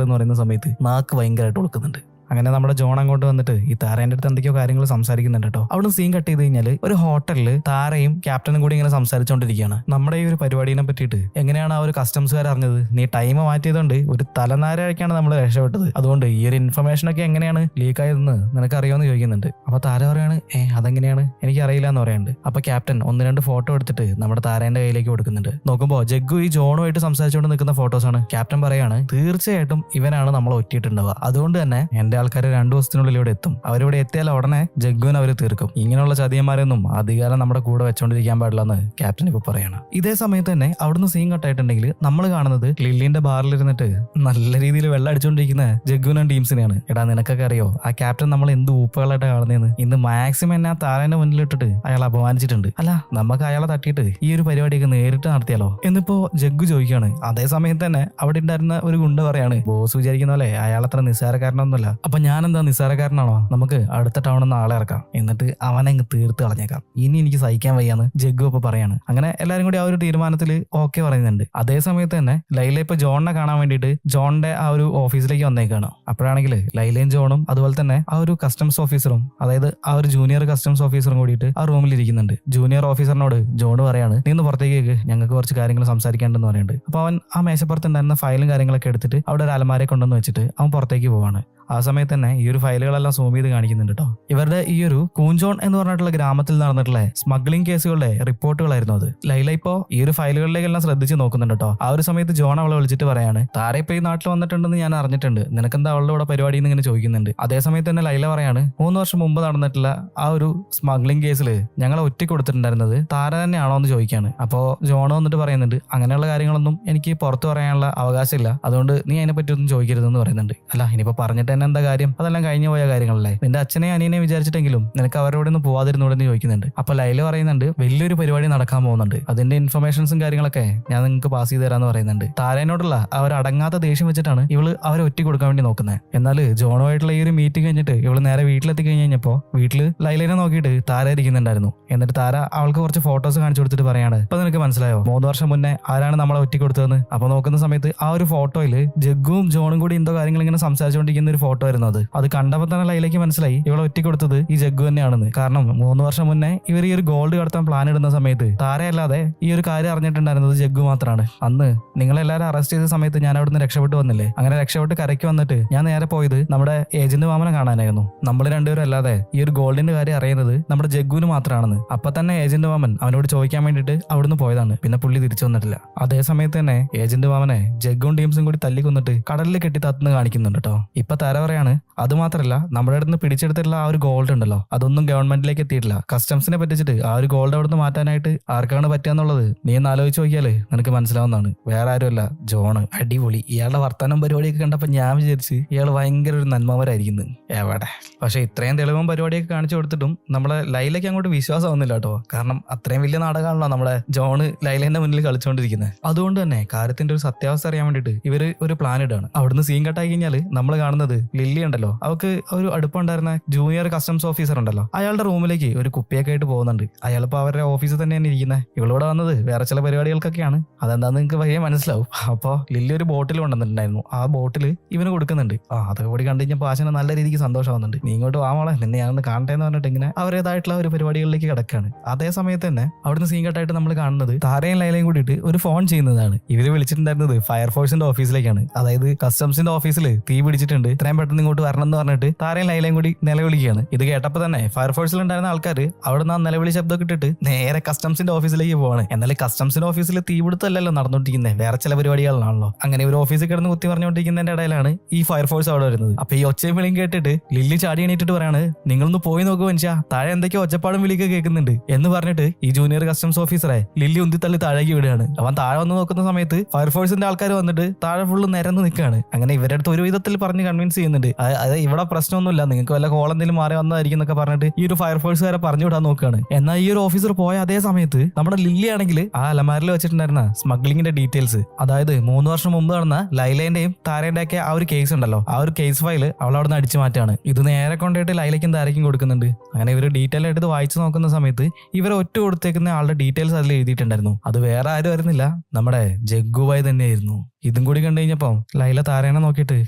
S2: എന്ന് പറയുന്ന സമയത്ത് നാക്ക് ഭയങ്കരമായിട്ട് കൊടുക്കുന്നുണ്ട്. അങ്ങനെ നമ്മുടെ ജോൺ അങ്ങോട്ട് വന്നിട്ട് ഈ താരേന്റെ അടുത്ത് എന്തൊക്കെയോ കാര്യങ്ങൾ സംസാരിക്കുന്നുണ്ട് കേട്ടോ. അവിടെ സീൻ കട്ട് ചെയ്ത് കഴിഞ്ഞാൽ ഒരു ഹോട്ടലിൽ താരയും ക്യാപ്റ്റനും കൂടി ഇങ്ങനെ സംസാരിച്ചുകൊണ്ടിരിക്കുകയാണ് നമ്മുടെ ഈ ഒരു പരിപാടിനെ പറ്റിയിട്ട്. എങ്ങനെയാണ് ആ ഒരു കസ്റ്റംസുകാർ അറിഞ്ഞത്, നീ ടൈം മാറ്റിയതുകൊണ്ട് ഒരു തലനാരഴക്കാണ് നമ്മൾ രക്ഷപ്പെട്ടത്, അതുകൊണ്ട് ഈ ഒരു ഇൻഫർമേഷൻ ഒക്കെ എങ്ങനെയാണ് ലീക്ക് ആയതെന്ന് നിനക്ക് അറിയാമെന്ന് ചോദിക്കുന്നുണ്ട്. അപ്പൊ താര പറയാണ്, അതെങ്ങനെയാണ്, എനിക്ക് അറിയില്ല എന്ന് പറയുന്നുണ്ട്. അപ്പൊ ക്യാപ്റ്റൻ 1-2 ഫോട്ടോ എടുത്തിട്ട് നമ്മുടെ താരേന്റെ കയ്യിലേക്ക് കൊടുക്കുന്നുണ്ട്. നോക്കുമ്പോ ജഗ്ഗു ഈ ജോണുമായിട്ട് സംസാരിച്ചുകൊണ്ട് നിൽക്കുന്ന ഫോട്ടോസാണ്. ക്യാപ്റ്റൻ പറയാണ്, തീർച്ചയായിട്ടും ഇവനാണ് നമ്മളെ ഒറ്റിയിട്ടുണ്ടാവുക, അതുകൊണ്ട് തന്നെ എന്റെ ആൾക്കാർ 2 ദിവസത്തിനുള്ളിൽ ഇവിടെ എത്തും. അവരിവിടെ എത്തിയാൽ ഉടനെ ജഗ്ഗുവിനെ അവർ തീർക്കും. ഇങ്ങനെയുള്ള ചതിയന്മാരൊന്നും അധികാരം നമ്മുടെ കൂടെ വെച്ചോണ്ടിരിക്കാൻ പാടില്ലെന്ന് ക്യാപ്റ്റൻ ഇപ്പൊ പറയാണ്. ഇതേ സമയത്ത് തന്നെ അവിടുന്ന് സീൻ കട്ടായിട്ടുണ്ടെങ്കിൽ നമ്മൾ കാണുന്നത് ലില്ലിന്റെ ബാറിലിരുന്നിട്ട് നല്ല രീതിയിൽ വെള്ളം അടിച്ചുകൊണ്ടിരിക്കുന്ന ജഗ്ഗുവിനും ടീംസിനെയാണ്. എടാ നിനക്കൊക്കെ അറിയോ ആ ക്യാപ്റ്റൻ നമ്മൾ എന്ത് ഊപ്പുകളായിട്ട് കാണുന്നതെന്ന്? ഇന്ന് മാക്സിമം എന്നെ ആ താരന്റെ മുന്നിലിട്ടിട്ട് അയാൾ അപമാനിച്ചിട്ടുണ്ട്. അല്ല നമുക്ക് അയാളെ തട്ടിയിട്ട് ഈ ഒരു പരിപാടിയൊക്കെ നേരിട്ട് നടത്തിയാലോ എന്നിപ്പോ ജഗ്ഗു ചോദിക്കുകയാണ്. അതേ സമയത്ത് തന്നെ അവിടെ ഉണ്ടായിരുന്ന ഒരു ഗുണ്ട പറയാണ്, ബോസ് വിചാരിക്കുന്ന പോലെ അയാൾ അത്ര നിസ്സാരക്കാരനൊന്നുമല്ല. അപ്പൊ ഞാൻ എന്താ നിസ്സാരക്കാരനാണോ? നമുക്ക് അടുത്ത ടൗണിൽ നിന്ന് ആളെ ഇറക്കാം, എന്നിട്ട് അവനെ അങ്ങ് തീർത്ത് കളഞ്ഞേക്കാം. ഇനി എനിക്ക് സഹിക്കാൻ വയ്യാന്ന് ജഗ്ഗു ഇപ്പൊ പറയാണ്. അങ്ങനെ എല്ലാരും കൂടി ആ ഒരു തീരുമാനത്തിൽ ഓക്കെ പറയുന്നുണ്ട്. അതേ സമയത്ത് തന്നെ ലൈല ഇപ്പൊ ജോണിനെ കാണാൻ വേണ്ടിയിട്ട് ജോണിന്റെ ആ ഒരു ഓഫീസിലേക്ക് വന്നേക്കാണ്. അപ്പോഴാണെങ്കിൽ ലൈലയും ജോണും അതുപോലെ തന്നെ ആ ഒരു കസ്റ്റംസ് ഓഫീസറും, അതായത് ആ ഒരു ജൂനിയർ കസ്റ്റംസ് ഓഫീസറും കൂടിയിട്ട് ആ റൂമിൽ ഇരിക്കുന്നുണ്ട്. ജൂനിയർ ഓഫീസറിനോട് ജോൺ പറയാണ്, നീ ഒന്ന് പുറത്തേക്ക് ഞങ്ങൾക്ക് കുറച്ച് കാര്യങ്ങൾ സംസാരിക്കേണ്ടെന്ന് പറയുന്നുണ്ട്. അപ്പൊ അവൻ ആ മേശപ്പുറത്ത് ഉണ്ടായിരുന്ന ഫയലും കാര്യങ്ങളൊക്കെ എടുത്തിട്ട് അവിടെ ഒരു അലമാരെ കൊണ്ടുവന്ന് വെച്ചിട്ട് അവൻ പുറത്തേക്ക് പോവാണ്. ആ സമയത്ത് തന്നെ ഈ ഒരു ഫയലുകളെല്ലാം സൂം ചെയ്ത് കാണിക്കുന്നുണ്ട് കേട്ടോ. ഇവരുടെ ഈ ഒരു കൂഞ്ചോൺ എന്ന് പറഞ്ഞിട്ടുള്ള ഗ്രാമത്തിൽ നടന്നിട്ടുള്ള സ്മഗ്ലിംഗ് കേസുകളുടെ റിപ്പോർട്ടുകളായിരുന്നു അത്. ലൈല ഇപ്പോ ഈ ഒരു ഫയലുകളിലേക്കെല്ലാം ശ്രദ്ധിച്ച് നോക്കുന്നുണ്ട് കേട്ടോ. ആ ഒരു സമയത്ത് ജോൺ അവളെ വിളിച്ചിട്ട് പറയാണ്, താര ഇപ്പൊ ഈ നാട്ടിൽ വന്നിട്ടുണ്ടെന്ന് ഞാൻ അറിഞ്ഞിട്ടുണ്ട്, നിനക്കെന്താ അവളുടെ കൂടെ പരിപാടി എന്ന് ഇങ്ങനെ ചോദിക്കുന്നുണ്ട്. അതേ സമയത്ത് തന്നെ ലൈല പറയാണ്, 3 വർഷം മുമ്പ് നടന്നിട്ടുള്ള ആ ഒരു സ്മഗ്ലിംഗ് കേസിൽ ഞങ്ങളെ ഒറ്റ കൊടുത്തിട്ടുണ്ടായിരുന്നത് താര തന്നെയാണോ എന്ന് ചോദിക്കാണ്. അപ്പോ ജോൺ വന്നിട്ട് പറയുന്നുണ്ട്, അങ്ങനെയുള്ള കാര്യങ്ങളൊന്നും എനിക്ക് പുറത്തു പറയാനുള്ള അവകാശമില്ല, അതുകൊണ്ട് നീ അതിനെ പറ്റി ഒന്നും ചോദിക്കരുതെന്ന് പറയുന്നുണ്ട്. അല്ല ഇനിയിപ്പോ പറഞ്ഞിട്ട് തന്നെ എന്താ കാര്യം, അതെല്ലാം കഴിഞ്ഞു പോയ കാര്യങ്ങളല്ലേ, നിന്റെ അച്ഛനെ അനിയനെ വിചാരിച്ചിട്ടെങ്കിലും നിനക്ക് അവരോട് ഒന്ന് പോവാതിരുന്നൂടെന്ന് ചോദിക്കുന്നുണ്ട്. അപ്പൊ ലൈല പറയുന്നുണ്ട്, വലിയൊരു പരിപാടി നടക്കാൻ പോകുന്നുണ്ട്, അതിന്റെ ഇൻഫർമേഷൻസും കാര്യങ്ങളൊക്കെ ഞാൻ നിങ്ങൾക്ക് പാസ് ചെയ്ത് തരാന്ന് പറയുന്നുണ്ട്. താരനോടുള്ള അവർ അടങ്ങാത്ത ദേഷ്യം വെച്ചിട്ടാണ് ഇവള് അവരെ ഒറ്റ കൊടുക്കാൻ വേണ്ടി നോക്കുന്നത്. എന്നാൽ ജോണുമായിട്ടുള്ള ഈ ഒരു മീറ്റിംഗ് കഴിഞ്ഞിട്ട് ഇവള് നേരെ വീട്ടിലെത്തി കഴിഞ്ഞപ്പോ വീട്ടില് ലൈലനെ നോക്കിയിട്ട് താര ഇരിക്കുന്നുണ്ടായിരുന്നു. എന്നിട്ട് താര അവൾക്ക് കുറച്ച് ഫോട്ടോസ് കാണിച്ചു കൊടുത്തിട്ട് പറയാണ്, ഇപ്പൊ നിനക്ക് മനസ്സിലായോ 3 വർഷം മുന്നേ ആരാണ് നമ്മളെ ഒറ്റ കൊടുത്തതെന്ന്? അപ്പൊ നോക്കുന്ന സമയത്ത് ആ ഒരു ഫോട്ടോയില് ജഗ്ഗുവും ജോണും കൂടി എന്തോ കാര്യങ്ങൾ ഇങ്ങനെ സംസാരിച്ചുകൊണ്ടിരിക്കുന്ന ഒരു ഫോട്ടോ വരുന്നത്. അത് കണ്ടപ്പോൾ തന്നെ ലൈലയ്ക്ക് മനസ്സിലായി ഇവളെ ഒറ്റ കൊടുത്തത് ഈ ജഗ്ഗു തന്നെയാണെന്ന്. കാരണം 3 വർഷം മുന്നേ ഇവർ ഈ ഒരു ഗോൾഡ് കടത്താൻ പ്ലാൻ ഇടുന്ന സമയത്ത് താരയല്ലാതെ ഈ ഒരു കാര്യം അറിഞ്ഞിട്ടുണ്ടായിരുന്നത് ജഗ്ഗു മാത്രമാണ്. അന്ന് നിങ്ങളെല്ലാവരും അറസ്റ്റ് ചെയ്ത സമയത്ത് ഞാൻ അവിടുന്ന് രക്ഷപ്പെട്ടു വന്നില്ലേ, അങ്ങനെ രക്ഷപ്പെട്ട് കരയ്ക്ക് വന്നിട്ട് ഞാൻ നേരെ പോയത് നമ്മുടെ ഏജന്റ് മാമനെ കാണാനായിരുന്നു. നമ്മൾ രണ്ടുപേരും അല്ലാതെ ഈ ഒരു ഗോൾഡിന്റെ കാര്യം അറിയുന്നത് നമ്മുടെ ജഗ്ഗുവിന് മാത്രമാണെന്ന്. അപ്പൊ തന്നെ ഏജന്റ് മാമൻ അവനോട് ചോദിക്കാൻ വേണ്ടിയിട്ട് അവിടുന്ന് പോയതാണ്. പിന്നെ പുള്ളി തിരിച്ചു വന്നിട്ടില്ല. അതേ സമയത്ത് തന്നെ ഏജന്റ് മാമനെ ജഗ്ഗും ടീംസും കൂടി തല്ലിക്കൊന്നിട്ട് കടലിൽ കെട്ടി തത്തുന്ന കാണിക്കുന്നുണ്ട് കേട്ടോ. ഇപ്പൊ താര പറയാണ്, അത് മാത്രല്ല നമ്മുടെ അടുത്ത് പിടിച്ചെടുത്തിട്ടുള്ള ആ ഒരു ഗോൾഡ് ഉണ്ടല്ലോ അതൊന്നും ഗവൺമെന്റിലേക്ക് എത്തിയിട്ടില്ല. കസ്റ്റംസിനെ പറ്റിച്ചിട്ട് ആ ഒരു ഗോൾഡ് അവിടുന്ന് മാറ്റാനായിട്ട് ആർക്കാണ് പറ്റുകയെന്നുള്ളത് നീ ഒന്ന് ആലോചിച്ച് നോക്കിയാല് നിനക്ക് മനസ്സിലാവുന്നതാണ്. വേറെ ആരുമല്ല, ജോണ്. അടിപൊളി. ഇയാളുടെ വർത്തമാനം പരിപാടിയൊക്കെ കണ്ടപ്പോ ഞാൻ വിചാരിച്ച് ഇയാൾ ഭയങ്കര ഒരു നന്മവരായിരിക്കുന്നു. എവിടെ പക്ഷെ ഇത്രയും തെളിവും പരിപാടിയൊക്കെ കാണിച്ചു കൊടുത്തിട്ടും നമ്മളെ ലൈലയ്ക്ക് അങ്ങോട്ട് വിശ്വാസം ആവുന്നില്ല കേട്ടോ. കാരണം അത്രയും വലിയ നാടകമാണല്ലോ നമ്മുടെ ജോണ് ലൈലേന്റെ മുന്നിൽ കളിച്ചുകൊണ്ടിരിക്കുന്നത്. അതുകൊണ്ട് തന്നെ കാര്യത്തിന്റെ ഒരു സത്യാവസ്ഥ അറിയാൻ വേണ്ടിയിട്ട് ഇവര് ഒരു പ്ലാൻ ഇടാണ്. അവിടുന്ന് സീൻ കട്ടായി കഴിഞ്ഞാൽ നമ്മൾ കാണുന്നത് ലില്ലി ഉണ്ടല്ലോ, അവർക്ക് ഒരു അടുപ്പുണ്ടായിരുന്ന ജൂനിയർ കസ്റ്റംസ് ഓഫീസർ ഉണ്ടല്ലോ, അയാളുടെ റൂമിലേക്ക് ഒരു കുപ്പിയൊക്കെ ആയിട്ട് പോകുന്നുണ്ട്. അയാളിപ്പോ അവരുടെ ഓഫീസിൽ തന്നെയാണ് ഇരിക്കുന്നത്. ഇവളോട് വന്നത് വേറെ ചില പരിപാടികൾക്കൊക്കെയാണ്. അതെന്താന്ന് നിങ്ങൾക്ക് വയ്യ മനസ്സിലാവും. അപ്പൊ ലില്ലി ഒരു ബോട്ടിൽ കൊണ്ടുവന്നിട്ടുണ്ടായിരുന്നു. ആ ബോട്ടിൽ ഇവന് കൊടുക്കുന്നുണ്ട്. അതൊക്കെ കൂടി കണ്ടു കഴിഞ്ഞപ്പോൾ ആശന നല്ല രീതിക്ക് സന്തോഷമാവുന്നുണ്ട്. നീ ഇങ്ങോട്ട് വാമോളെ, നിന്നെ ഞാനൊന്ന് കാണട്ടെ എന്ന് പറഞ്ഞിട്ട് ഇങ്ങനെ അവരേതായിട്ടുള്ള ഒരു പരിപാടികളിലേക്ക് കിടക്കാണ്. അതേ സമയത്ത് തന്നെ അവിടുന്ന് സീൻ കട്ടായിട്ട് നമ്മൾ കാണുന്നത് താരയും ലൈലയും കൂടിയിട്ട് ഒരു ഫോൺ ചെയ്യുന്നതാണ്. ഇവര് വിളിച്ചിട്ടുണ്ടായിരുന്നത് ഫയർഫോഴ്സിന്റെ ഓഫീസിലേക്കാണ്. അതായത് കസ്റ്റംസിന്റെ ഓഫീസിൽ തീ പിടിച്ചിട്ടുണ്ട്, ഇത്രയും പെട്ടെന്ന് ഇങ്ങോട്ട് വരണം എന്ന് പറഞ്ഞിട്ട് താരയും ലൈലയും കൂടി നിലവിളിക്കുകയാണ്. ഇത് കേട്ടപ്പോൾ തന്നെ ഫയർഫോഴ്സിൽ ഉണ്ടായിരുന്ന ആൾക്കാർ അവിടെ നിന്ന് ആ നിലവിളി ശബ്ദം ഇട്ടിട്ട് നേരെ കസ്റ്റംസിന്റെ ഓഫീസിലേക്ക് പോവാണ്. എന്നാൽ കസ്റ്റംസിന്റെ ഓഫീസിൽ തീപിടുത്തല്ലല്ലോ നടന്നുകൊണ്ടിരിക്കുന്നത്, വേറെ ചില പരിപാടികളാണല്ലോ. അങ്ങനെ ഒരു ഓഫീസിൽ കിടന്ന് കുത്തി പറഞ്ഞുകൊണ്ടിരിക്കുന്നതിന്റെ ഇടയിലാണ് ഈ ഫയർഫോഴ്സ് അവിടെ വരുന്നത്. അപ്പൊ ഈ ഒച്ചയും വിളിയും കേട്ടിട്ട് ലില്ലി ചാടി എണീറ്റിട്ട് പറയാണ്, നിങ്ങളൊന്ന് പോയി നോക്കുക മനുഷ്യ, താഴെ എന്തൊക്കെയോ ഒച്ചപ്പാടും വിളിയൊക്കെ കേൾക്കുന്നുണ്ട് എന്ന് പറഞ്ഞിട്ട് ഈ ജൂനിയർ കസ്റ്റംസ് ഓഫീസറെ ലില്ലി ഉന്തിത്തള്ളി താഴേക്ക് വിടുകയാണ്. അവൻ താഴെ വന്ന് നോക്കുന്ന സമയത്ത് ഫയർഫോഴ്സിന്റെ ആൾക്കാർ വന്നിട്ട് താഴെ ഫുള്ള് നിരന്ന് നിൽക്കുകയാണ്. അങ്ങനെ ഇവരുടെ അടുത്ത് ഒരു വിധത്തിൽ പറഞ്ഞ് കൺവിൻസ് ചെയ്യുന്നുണ്ട്, അത് ഇവിടെ പ്രശ്നമൊന്നുമില്ല, നിങ്ങൾക്ക് വല്ല കോൾ എന്തെങ്കിലും മാറി വന്നതായിരിക്കും എന്നൊക്കെ പറഞ്ഞിട്ട് ഈ ഒരു ഫയർഫോഴ്സുകാരെ പറഞ്ഞു വിടാൻ നോക്കുകയാണ്. എന്നാൽ ഈ ഒരു ഓഫീസർ പോയ അതേ സമയത്ത് നമ്മുടെ ലില്ലി ആണെങ്കിൽ ആ അലമാരിൽ വെച്ചിട്ടുണ്ടായിരുന്ന സ്മഗ്ലിംഗിന്റെ ഡീറ്റെയിൽസ്, അതായത് 3 വർഷം മുമ്പ് നടന്ന ലൈലേന്റെയും താരേന്റെ ഒക്കെ ആ ഒരു കേസ് ഉണ്ടല്ലോ, ആ ഒരു കേസ് ഫയൽ അവൾ അവിടെ നിന്ന് അടിച്ചു മാറ്റാണ്. ഇത് നേരെ കൊണ്ടുപോയിട്ട് ലൈലയ്ക്കും താരയ്ക്കും കൊടുക്കുന്നുണ്ട്. അങ്ങനെ ഇവർ ഡീറ്റെയിൽ ആയിട്ട് ഇത് വായിച്ചു നോക്കുന്ന സമയത്ത് ഇവരെ ഒറ്റ കൊടുത്തേക്കുന്ന ആളുടെ ഡീറ്റെയിൽസ് അതിൽ എഴുതിയിട്ടുണ്ടായിരുന്നു. അത് വേറെ ആരും ആയിരുന്നില്ല, നമ്മുടെ ജഗ്ഗുബായ് തന്നെയായിരുന്നു. ഇതും കൂടി കണ്ടു കഴിഞ്ഞപ്പോ ലൈല താരേനെ നോക്കിയിട്ട്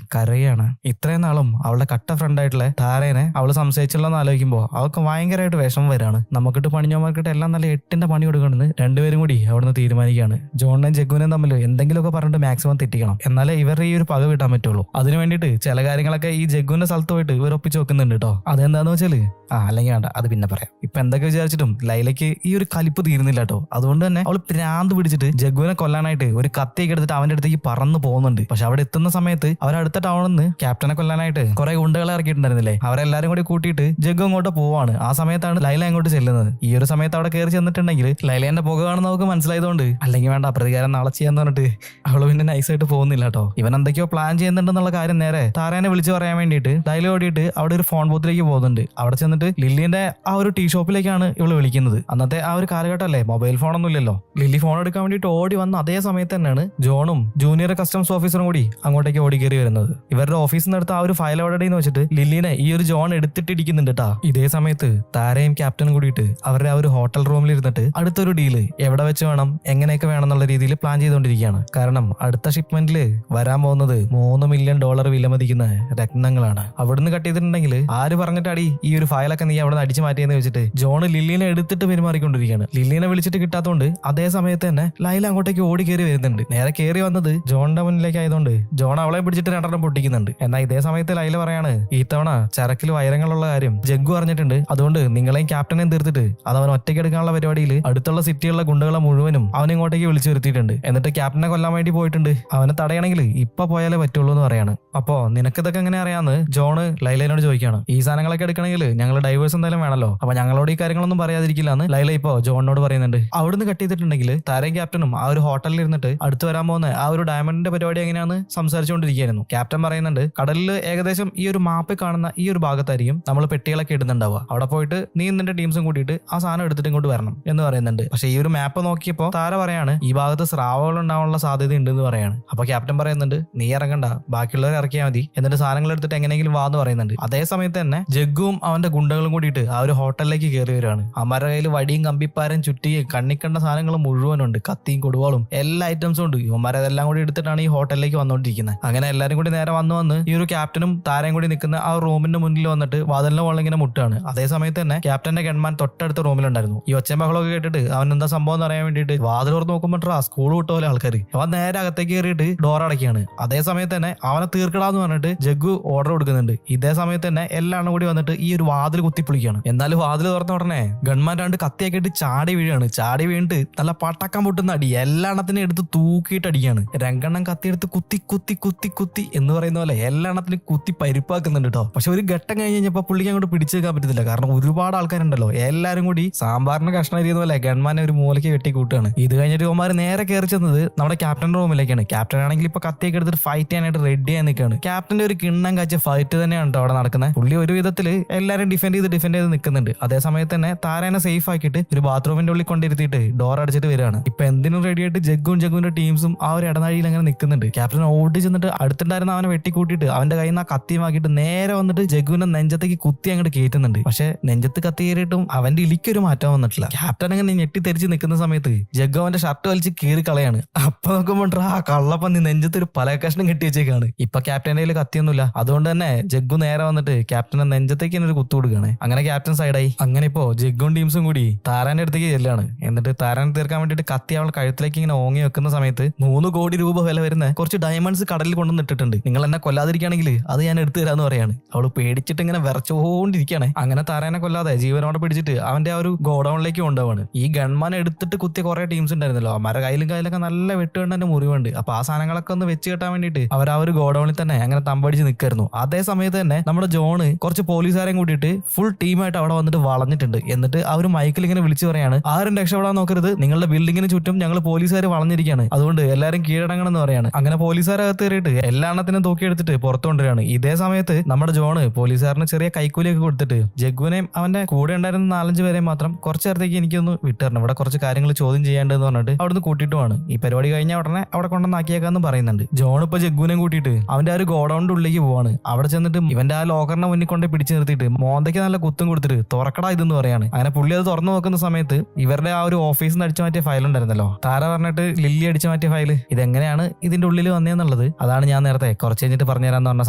S2: കരയാണ്. ഇത്രയും നാളും അവളുടെ കട്ട ഫ്രണ്ട് ആയിട്ടുള്ള താരേനെ അവള് സംശയിച്ചുള്ളതെന്ന് ആലോചിക്കുമ്പോൾ അവൾക്ക് ഭയങ്കരമായിട്ട് വിഷമം വരാണ്. നമുക്കിട്ട് പണിഞ്ഞോമാർക്കിട്ട് എല്ലാം നല്ല 8ന്റെ പണി കൊടുക്കണമെന്ന് രണ്ടുപേരും കൂടി അവിടുന്ന് തീരുമാനിക്കുകയാണ്. ജോണിനെയും ജഗ്ഗുവിനെയും തമ്മിൽ എന്തെങ്കിലുമൊക്കെ പറഞ്ഞിട്ട് മാക്സിമം തെറ്റിക്കണം, എന്നാലേ ഇവരുടെ ഈ ഒരു പക വിട്ടാൻ പറ്റുള്ളൂ. അതിന് വേണ്ടിയിട്ട് ചില കാര്യങ്ങളൊക്കെ ഈ ജഗ്ഗുവിന്റെ സ്ഥലത്ത് പോയിട്ട് ഇവർ ഒപ്പിച്ച് വെക്കുന്നുണ്ട് കേട്ടോ. അതെന്താന്ന് വെച്ചാല് അല്ലെങ്കിൽ വേണ്ട, അത് പിന്നെ പറയാം. ഇപ്പൊ എന്തൊക്കെ വിചാരിച്ചിട്ടും ലൈലയ്ക്ക് ഈ ഒരു കലിപ്പ് തീരുന്നില്ല കേട്ടോ. അതുകൊണ്ട് തന്നെ അവള് പ്രാന്ത് പിടിച്ചിട്ട് ജഗ്ഗുവിനെ കൊല്ലാനായിട്ട് ഒരു കത്തിയൊക്കെ എടുത്തിട്ട് അവന്റെ അടുത്തേക്ക് പറന്ന് പോകുന്നുണ്ട്. പക്ഷെ അവിടെ എത്തുന്ന സമയത്ത് അവരടുത്ത ടൗണിൽ നിന്ന് ക്യാപ്റ്റനെ കൊല്ലാനായിട്ട് കുറെ ഗുണ്ടകളെ ഇറക്കിയിട്ടുണ്ടായിരുന്നില്ലേ, അവരെല്ലാരും കൂടി കൂട്ടിയിട്ട് ജഗ്ഗു അങ്ങോട്ട് പോവാണ്. ആ സമയത്താണ് ലൈല അങ്ങോട്ട് ചെല്ലുന്നത്. ഈ ഒരു സമയത്ത് അവിടെ കയറി ചെന്നിട്ടുണ്ടെങ്കിൽ ലൈലേന്റെ പുക കാണുന്ന നമുക്ക് മനസ്സിലായതുകൊണ്ട് അല്ലെങ്കിൽ വേണ്ട പ്രതികാരം നാളെ ചെയ്യാന്ന് പറഞ്ഞിട്ട് അവള് പിന്നെ നൈസായിട്ട് പോകുന്നില്ല കേട്ടോ. ഇവൻ എന്തൊക്കെയോ പ്ലാൻ ചെയ്യുന്നുണ്ടെന്നുള്ള കാര്യം നേരെ താരേനെ വിളിച്ചു പറയാൻ വേണ്ടിയിട്ട് ഡയലോഗ് ഓടിയിട്ട് അവിടെ ഒരു ഫോൺ ബൂത്തിലേക്ക് പോകുന്നുണ്ട്. അവിടെ ചെന്നിട്ട് ലില്ലിന്റെ ആ ഒരു ടീ ഷോപ്പിലേക്കാണ് ഇവള് വിളിക്കുന്നത്. അന്നത്തെ ആ ഒരു കാലഘട്ടമല്ലേ, മൊബൈൽ ഫോണൊന്നും ഇല്ലല്ലോ. ലില്ലി ഫോൺ എടുക്കാൻ വേണ്ടിയിട്ട് ഓടി വന്ന അതേ സമയത്ത് തന്നെയാണ് ജോണും ജൂനിയർ കസ്റ്റംസ് ഓഫീസറും കൂടി അങ്ങോട്ടേക്ക് ഓടി കയറി വരുന്നത്. ഇവരുടെ ഓഫീസിൽ നിന്ന് എടുത്ത ആ ഒരു ഫയൽ എവിടെ എന്ന് വെച്ചിട്ട് ലില്ലിനെ ഈ ഒരു ജോൺ എടുത്തിട്ടിരിക്കുന്നുണ്ട് കേട്ടാ. ഇതേ സമയത്ത് താരയും ക്യാപ്റ്റനും കൂടിയിട്ട് അവരുടെ ആ ഒരു ഹോട്ടൽ റൂമിൽ ഇരുന്നിട്ട് അടുത്തൊരു ഡീല് എവിടെ വെച്ച് വേണം എങ്ങനെയൊക്കെ വേണം എന്നുള്ള രീതിയിൽ പ്ലാൻ ചെയ്തുകൊണ്ടിരിക്കുകയാണ്. കാരണം അടുത്ത ഷിപ്മെന്റിൽ വരാൻ പോകുന്നത് $3 മില്യൺ വിലമതിക്കുന്ന രത്നങ്ങളാണ്. അവിടുന്ന് കട്ട് ചെയ്തിട്ടുണ്ടെങ്കിൽ ആര് പറഞ്ഞിട്ടാടി ഈ ഒരു ഫയലൊക്കെ നീ അവിടെ നിന്ന് അടിച്ചു മാറ്റിയെന്ന് വെച്ചിട്ട് ജോണ് ലില്ലിനെ എടുത്തിട്ട് പെരുമാറിക്കൊണ്ടിരിക്കുകയാണ്. ലില്ലിനെ വിളിച്ചിട്ട് കിട്ടാത്തതുകൊണ്ട് അതേ സമയത്ത് തന്നെ ലൈല അങ്ങോട്ടേക്ക് ഓടി കയറി വരുന്നുണ്ട്. നേരെ കയറി വന്നത് ജോണിന്റെ മുന്നിലേക്ക് ആയതുകൊണ്ട് ജോൺ അവളെ പിടിച്ചിട്ട് രണ്ടെണ്ണം പൊട്ടിക്കുന്നുണ്ട്. എന്നാൽ ഇതേ സമയത്ത് ലൈല പറയാണ് ഇത്തവണ ചരക്കിൽ വൈരങ്ങളുള്ള കാര്യം ജഗ്ഗു അറിഞ്ഞിട്ടുണ്ട്, അതുകൊണ്ട് നിങ്ങളെയും ക്യാപ്റ്റനെയും തീർത്തിട്ട് അത് അവൻ ഒറ്റയ്ക്ക് എടുക്കാനുള്ള പരിപാടിയിൽ അടുത്തുള്ള സിറ്റിയുള്ള ഗുണ്ടകളെ മുഴുവനും അവനെ ഇങ്ങോട്ടേക്ക് വിളിച്ചു വരുത്തിയിട്ടുണ്ട്. എന്നിട്ട് ക്യാപ്റ്റനെ കൊല്ലാൻ വേണ്ടി പോയിട്ടുണ്ട്. അവനെ തടയണമെങ്കിൽ ഇപ്പൊ പോയാലേ പറ്റുള്ളൂ എന്ന് പറയാണ്. അപ്പോ നിനക്കിതൊക്കെ എങ്ങനെ അറിയാന്ന് ജോണ് ലൈലയോട് ചോദിക്കുകയാണ്. ഈ സാധനങ്ങളൊക്കെ എടുക്കണമെങ്കിൽ ഞങ്ങൾ ഡൈവേഴ്സ് എന്തായാലും വേണമല്ലോ, അപ്പൊ ഞങ്ങളോട് ഈ കാര്യങ്ങളൊന്നും പറയാതിരിക്കില്ല എന്ന് ലൈല ഇപ്പോ ജോണിനോട് പറയുന്നുണ്ട്. അവിടുന്ന് കട്ട് ചെയ്തിട്ടുണ്ടെങ്കിൽ താരയും ക്യാപ്റ്റനും ആ ഒരു ഹോട്ടലിൽ ഇരുന്നിട്ട് അടുത്ത് വരാൻ പോകുന്ന ആ ഒരു ഡയമണ്ടിന്റെ പരിപാടി എങ്ങനെയാന്ന് സംസാരിച്ചുകൊണ്ടിരിക്കുകയായിരുന്നു. ക്യാപ്റ്റൻ പറയുന്നുണ്ട് കടലിൽ ഏകദേശം ഈ ഒരു മാപ്പിൽ കാണുന്ന ഈ ഒരു ഭാഗത്തായിരിക്കും നമ്മൾ പെട്ടികളൊക്കെ ഇടുന്നുണ്ടാവുക. അവിടെ പോയിട്ട് നീ നിന്റെ ടീംസും കൂട്ടിയിട്ട് ആ സാധനം എടുത്തിട്ട് ഇങ്ങോട്ട് വരണം എന്ന് പറയുന്നുണ്ട്. പക്ഷെ ഈ ഒരു മാപ്പ് നോക്കിയപ്പോ താര പറയാണ് ഈ ഭാഗത്ത് സ്രാവകൾ ഉണ്ടാവാനുള്ള സാധ്യത ഉണ്ട് എന്ന് പറയാണ്. അപ്പൊ ക്യാപ്റ്റൻ പറയുന്നുണ്ട് നീ ഇറങ്ങണ്ട, ബാക്കിയുള്ളവരെ ഇറക്കിയാൽ മതി, എന്നിട്ട് സാധനങ്ങൾ എടുത്തിട്ട് എങ്ങനെയെങ്കിലും വാന്ന് പറയുന്നുണ്ട്. അതേ സമയത്ത് തന്നെ ജഗ്ഗുവും അവന്റെ ഗുണ്ടകളും കൂടിയിട്ട് ആ ഒരു ഹോട്ടലിലേക്ക് കയറി വരികയാണ്. അമ്മരുടെ കയ്യിൽ വടിയും കമ്പിപ്പാരും ചുറ്റിയും കണ്ണിക്കണ്ട സാധനങ്ങളും മുഴുവനുണ്ട്, കത്തിയും കൊടുവാളും എല്ലാ ഐറ്റംസും ഉണ്ട്. ഇവന്മാരെല്ലാം കൂടി എടുത്തിട്ടാണ് ഈ ഹോട്ടലിലേക്ക് വന്നുകൊണ്ടിരിക്കുന്നത്. അങ്ങനെ എല്ലാരും കൂടി നേരെ വന്ന് ഈ ഒരു ക്യാപ്റ്റനും താരയും കൂടി നിൽക്കുന്ന ആ റൂമിന്റെ മുന്നിൽ വന്നിട്ട് വാതിലിന്റെ മുകളിൽ ഇങ്ങനെ മുട്ടാണ്. അതേ സമയത്ത് തന്നെ ക്യാപ്റ്റന്റെ ഗൺമാൻ തൊട്ടടുത്ത റൂമിലുണ്ടായിരുന്നു. ഈ ഒച്ചയും ബഹളമൊക്കെ കേട്ടിട്ട് അവൻ എന്താ സംഭവം എന്ന് അറിയാൻ വേണ്ടിയിട്ട് വാതിൽ തുറന്ന് നോക്കുമ്പോട്ടാ സ്കൂൾ വിട്ട പോലെ ആൾക്കാർ. അവൻ നേരെ അകത്തേക്ക് കയറിയിട്ട് ഡോർ അടയ്ക്കുകയാണ്. അതേ സമയത്ത് തന്നെ അവനെ തീർക്കടാന്ന് പറഞ്ഞിട്ട് ജഗ്ഗു ഓർഡർ കൊടുക്കുന്നുണ്ട്. ഇതേ സമയത്ത് തന്നെ എല്ലാം കൂടി വന്നിട്ട് ഈ ഒരു വാതിൽ കുത്തിപ്പൊളിക്കുകയാണ്. എന്നാലും വാതിൽ തുറന്ന ഉടനെ ഗൺമാൻ രണ്ട് കത്തിയൊക്കെ ഇട്ട് ചാടി വീഴാണ്. ചാടി വീണിട്ട് നല്ല പട്ടക്കം പൊട്ടുന്ന അടി, എല്ലാണ്ണത്തിനും എടുത്ത് തൂക്കിയിട്ട് അടിക്കുകയാണ്. രണ്ടെണ്ണം കത്തിയെടുത്ത് കുത്തി കുത്തി കുത്തി കുത്തി എന്ന് പറയുന്ന പോലെ എല്ലാണ്ണത്തിനും കുത്തി പരിപ്പാക്കുന്നുണ്ട് കേട്ടോ. പക്ഷെ ഒരു ഘട്ടം കഴിഞ്ഞ് കഴിഞ്ഞപ്പോൾ പുള്ളിക്ക് അങ്ങോട്ട് പിടിച്ചു വെക്കാൻ പറ്റത്തില്ല. കാരണം ഒരുപാട് ആൾക്കാരുണ്ടല്ലോ, എല്ലാരും കൂടി സാമ്പാറിന് കഷ്ണം അരിയുന്ന പോലെ ഗൺമാനെ ഒരു മൂലയ്ക്ക് വെട്ടി കൂട്ടുകയാണ്. ഇത് കഴിഞ്ഞിട്ട് ഇവന്മാർ നേരെ കയറി ചെന്നത് നമ്മുടെ ക്യാപ്റ്റന്റെ റൂമിലേക്കാണ്. ക്യാപ്റ്റൻ ആണെങ്കിൽ ഇപ്പൊ കത്തിയൊക്കെ എടുത്തിട്ട് ഫൈറ്റ് ചെയ്യാനായിട്ട് റെഡി ആയി നിൽക്കുകയാണ്. ക്യാപ്റ്റന്റെ ഒരു കിണ്ണം കാച്ച ഫൈറ്റ് തന്നെയാണ് കേട്ടോ അവിടെ നടക്കുന്നത്. പുള്ളി ഒരു വിധത്തിൽ എല്ലാരും ഡിഫെൻഡ് ചെയ്ത് നിൽക്കുന്നുണ്ട്. അതേ സമയത്ത് തന്നെ താരനെ സേഫ് ആക്കിയിട്ട് ഒരു ബാത്റൂമിന്റെ ഉള്ളിൽ കൊണ്ടിരുത്തിയിട്ട് ഡോർ അടിച്ചിട്ട് വരികയാണ്. ഇപ്പൊ എന്തിനും റെഡി ആയിട്ട് ജഗ്ഗുവിന്റെ ടീംസും ആ ഒരു ഇടനാഴിയിൽ അങ്ങനെ നിൽക്കുന്നുണ്ട്. ക്യാപ്റ്റൻ ഓടി ചെന്നിട്ട് അടുത്തുണ്ടായിരുന്ന അവനെ വെട്ടിക്കൂട്ടിയിട്ട് അവന്റെ കയ്യിൽ നിന്ന് ആ കത്തിയുമാക്കിയിട്ട് നേരെ വന്നിട്ട് ജഗ്ഗുവിന്റെ നെഞ്ചത്തേക്ക് കുത്തി അങ്ങോട്ട് കയറ്റുന്നുണ്ട്. പക്ഷെ നെഞ്ചത്ത് കത്തി കയറിയിട്ടും അവന്റെ ഇലിക്കൊരു മാറ്റം വന്നിട്ടില്ല. ക്യാപ്റ്റൻ അങ്ങനെ ഞെട്ടി തെരിച്ച് നിൽക്കുന്ന സമയത്ത് ജഗ്ഗു അവന്റെ ഷർട്ട് വലിച്ച് കീറി കളയാണ്. അപ്പൊ നോക്കുമ്പോൾ ആ കള്ളപ്പന്നി നെഞ്ചത്ത് ഒരു പല കഷ്ണം കെട്ടി വെച്ചേക്കാണ്. ഇപ്പൊ ക്യാപ്റ്റന്റെ കയ്യിൽ കത്തിയൊന്നുമില്ല. അതുകൊണ്ട് തന്നെ ജഗ്ഗു നേരെ വന്നിട്ട് ക്യാപ്റ്റന്റെ നെഞ്ചത്തേക്ക് ഒരു കുത്തു കൊടുക്കുകയാണ്. അങ്ങനെ ക്യാപ്റ്റൻ സൈഡായി. അങ്ങനെ ഇപ്പോ ജഗ്ഗും ടീംസും കൂടി താരാന്റെ അടുത്തേക്ക് ചെല്ലാണ്. എന്നിട്ട് താരാനെ തീർക്കാൻ വേണ്ടിയിട്ട് കത്തി അവൾ കഴുത്തിലേക്ക് ഇങ്ങനെ ഓങ്ങി വെക്കുന്ന സമയത്ത് 3 കോടി രൂപ വില വരുന്ന കുറച്ച് ഡയമണ്ട്സ് കടലിൽ കൊണ്ടുവന്ന് ഇട്ടിട്ടുണ്ട്. നിങ്ങൾ എന്നെ കൊല്ലാതിരിക്കുകയാണെങ്കിൽ അത് ഞാൻ എടുത്തു തരാന്ന് പറയാണ്. അവള് പേടിച്ചിട്ട് ഇങ്ങനെ വിറച്ചുകൊണ്ടിരിക്കുകയാണ്. അങ്ങനെ താരാനെ കൊല്ലാതെ ജീവനോടെ പിടിച്ചിട്ട് അവന്റെ ആ ഒരു ഗോഡൌണിലേക്ക് കൊണ്ടുപോവാണ്. ഈ ഗൺമാൻ എടുത്തിട്ട് കുത്തിയ കുറെ ടീംസ് ഉണ്ടായിരുന്നല്ലോ, അവന്മാരെ കയ്യിലൊക്കെ നല്ല വെട്ടുകണ്ടന്റെ മുറിവുണ്ട്. അപ്പൊ ആ സാധനങ്ങളൊക്കെ ഒന്ന് വെച്ച് കെട്ടാൻ വേണ്ടിയിട്ട് അവർ ആ ഒരു ഗോഡൌണിൽ തന്നെ അങ്ങനെ തമ്പടിച്ച് നിൽക്കായിരുന്നു. അതേ സമയത്ത് തന്നെ നമ്മുടെ ജോണ് കുറച്ച് പോലീസുകാരെയും കൂട്ടിയിട്ട് ഫുൾ ടീമായിട്ട് അവിടെ വന്നിട്ട് വളഞ്ഞിട്ടുണ്ട്. എന്നിട്ട് ആ ഒരു മൈക്കിൽ ഇങ്ങനെ വിളിച്ചു പറയാണ് ആരും രക്ഷപ്പെടാൻ നോക്കരുത്, നിങ്ങളുടെ ബിൽഡിങ്ങിന് ചുറ്റും ഞങ്ങൾ പോലീസുകാർ വളഞ്ഞിരിക്കുകയാണ്, അതുകൊണ്ട് എല്ലാരും കീഴടങ്ങണം എന്ന് പറയാണ്. അങ്ങനെ പോലീസുകാരകത്ത് കയറിയിട്ട് എല്ലാ എണ്ണത്തിനും തൂക്കിയെടുത്തിട്ട് പുറത്തു കൊണ്ടുവരികയാണ്. ഇതേ സമയത്ത് നമ്മുടെ ജോണ് പോലീസുകാരന് ചെറിയ കൈക്കൂലിയൊക്കെ കൊടുത്തിട്ട് ജഗ്ഗുവിനെയും അവന്റെ കൂടെ ഉണ്ടായിരുന്ന 4-5 പേരെയും മാത്രം കുറച്ച് നേരത്തേക്ക് എനിക്കൊന്ന് വിട്ടുതരണം, ഇവിടെ കുറച്ച് കാര്യങ്ങൾ ചോദ്യം ചെയ്യാണ്ടെന്ന് പറഞ്ഞിട്ട് അവിടുന്ന് കൂട്ടിയിട്ടുമാണ്. ഈ പരിപാടി കഴിഞ്ഞ ഉടനെ അവിടെ കൊണ്ടുവന്നാക്കിയേക്കാന്ന് പറയുന്നുണ്ട്. ജോൺ ഇപ്പൊ ജഗ്ഗുവിനെയും കൂട്ടിയിട്ട് അവന്റെ ആ ഒരു ഗോഡൌണിന്റെ ഉള്ളിലേക്ക് പോവാണ്. അവിടെ ചെന്നിട്ട് ഇവന്റെ ആ ലോക്കറിന്റെ മുന്നിൽ കൊണ്ട് പിടിച്ചു നിർത്തിയിട്ട് മോന്തയ്ക്ക് നല്ല കുത്തും കൊടുത്തിട്ട് തുറക്കടാ ഇതെന്ന് പറയാണ്. അങ്ങനെ പുള്ളി അത് തുറന്നു നോക്കുന്ന സമയത്ത് ഇവരുടെ ആ ഒരു ഓഫീസിൽ നിന്ന് അടിച്ചു മാറ്റിയ ഫയൽ ഉണ്ടായിരുന്നല്ലോ, താര പറഞ്ഞിട്ട് ലില്ലി അടിച്ചു മാറ്റിയ ഫയൽ, ഇതെങ്ങനെയാണ് ഇതിന്റെ ഉള്ളിൽ വന്നതെന്നുള്ളത് അതാണ് ഞാൻ നേരത്തെ കുറച്ച് കഴിഞ്ഞിട്ട് പറഞ്ഞുതരാന്ന് പറഞ്ഞ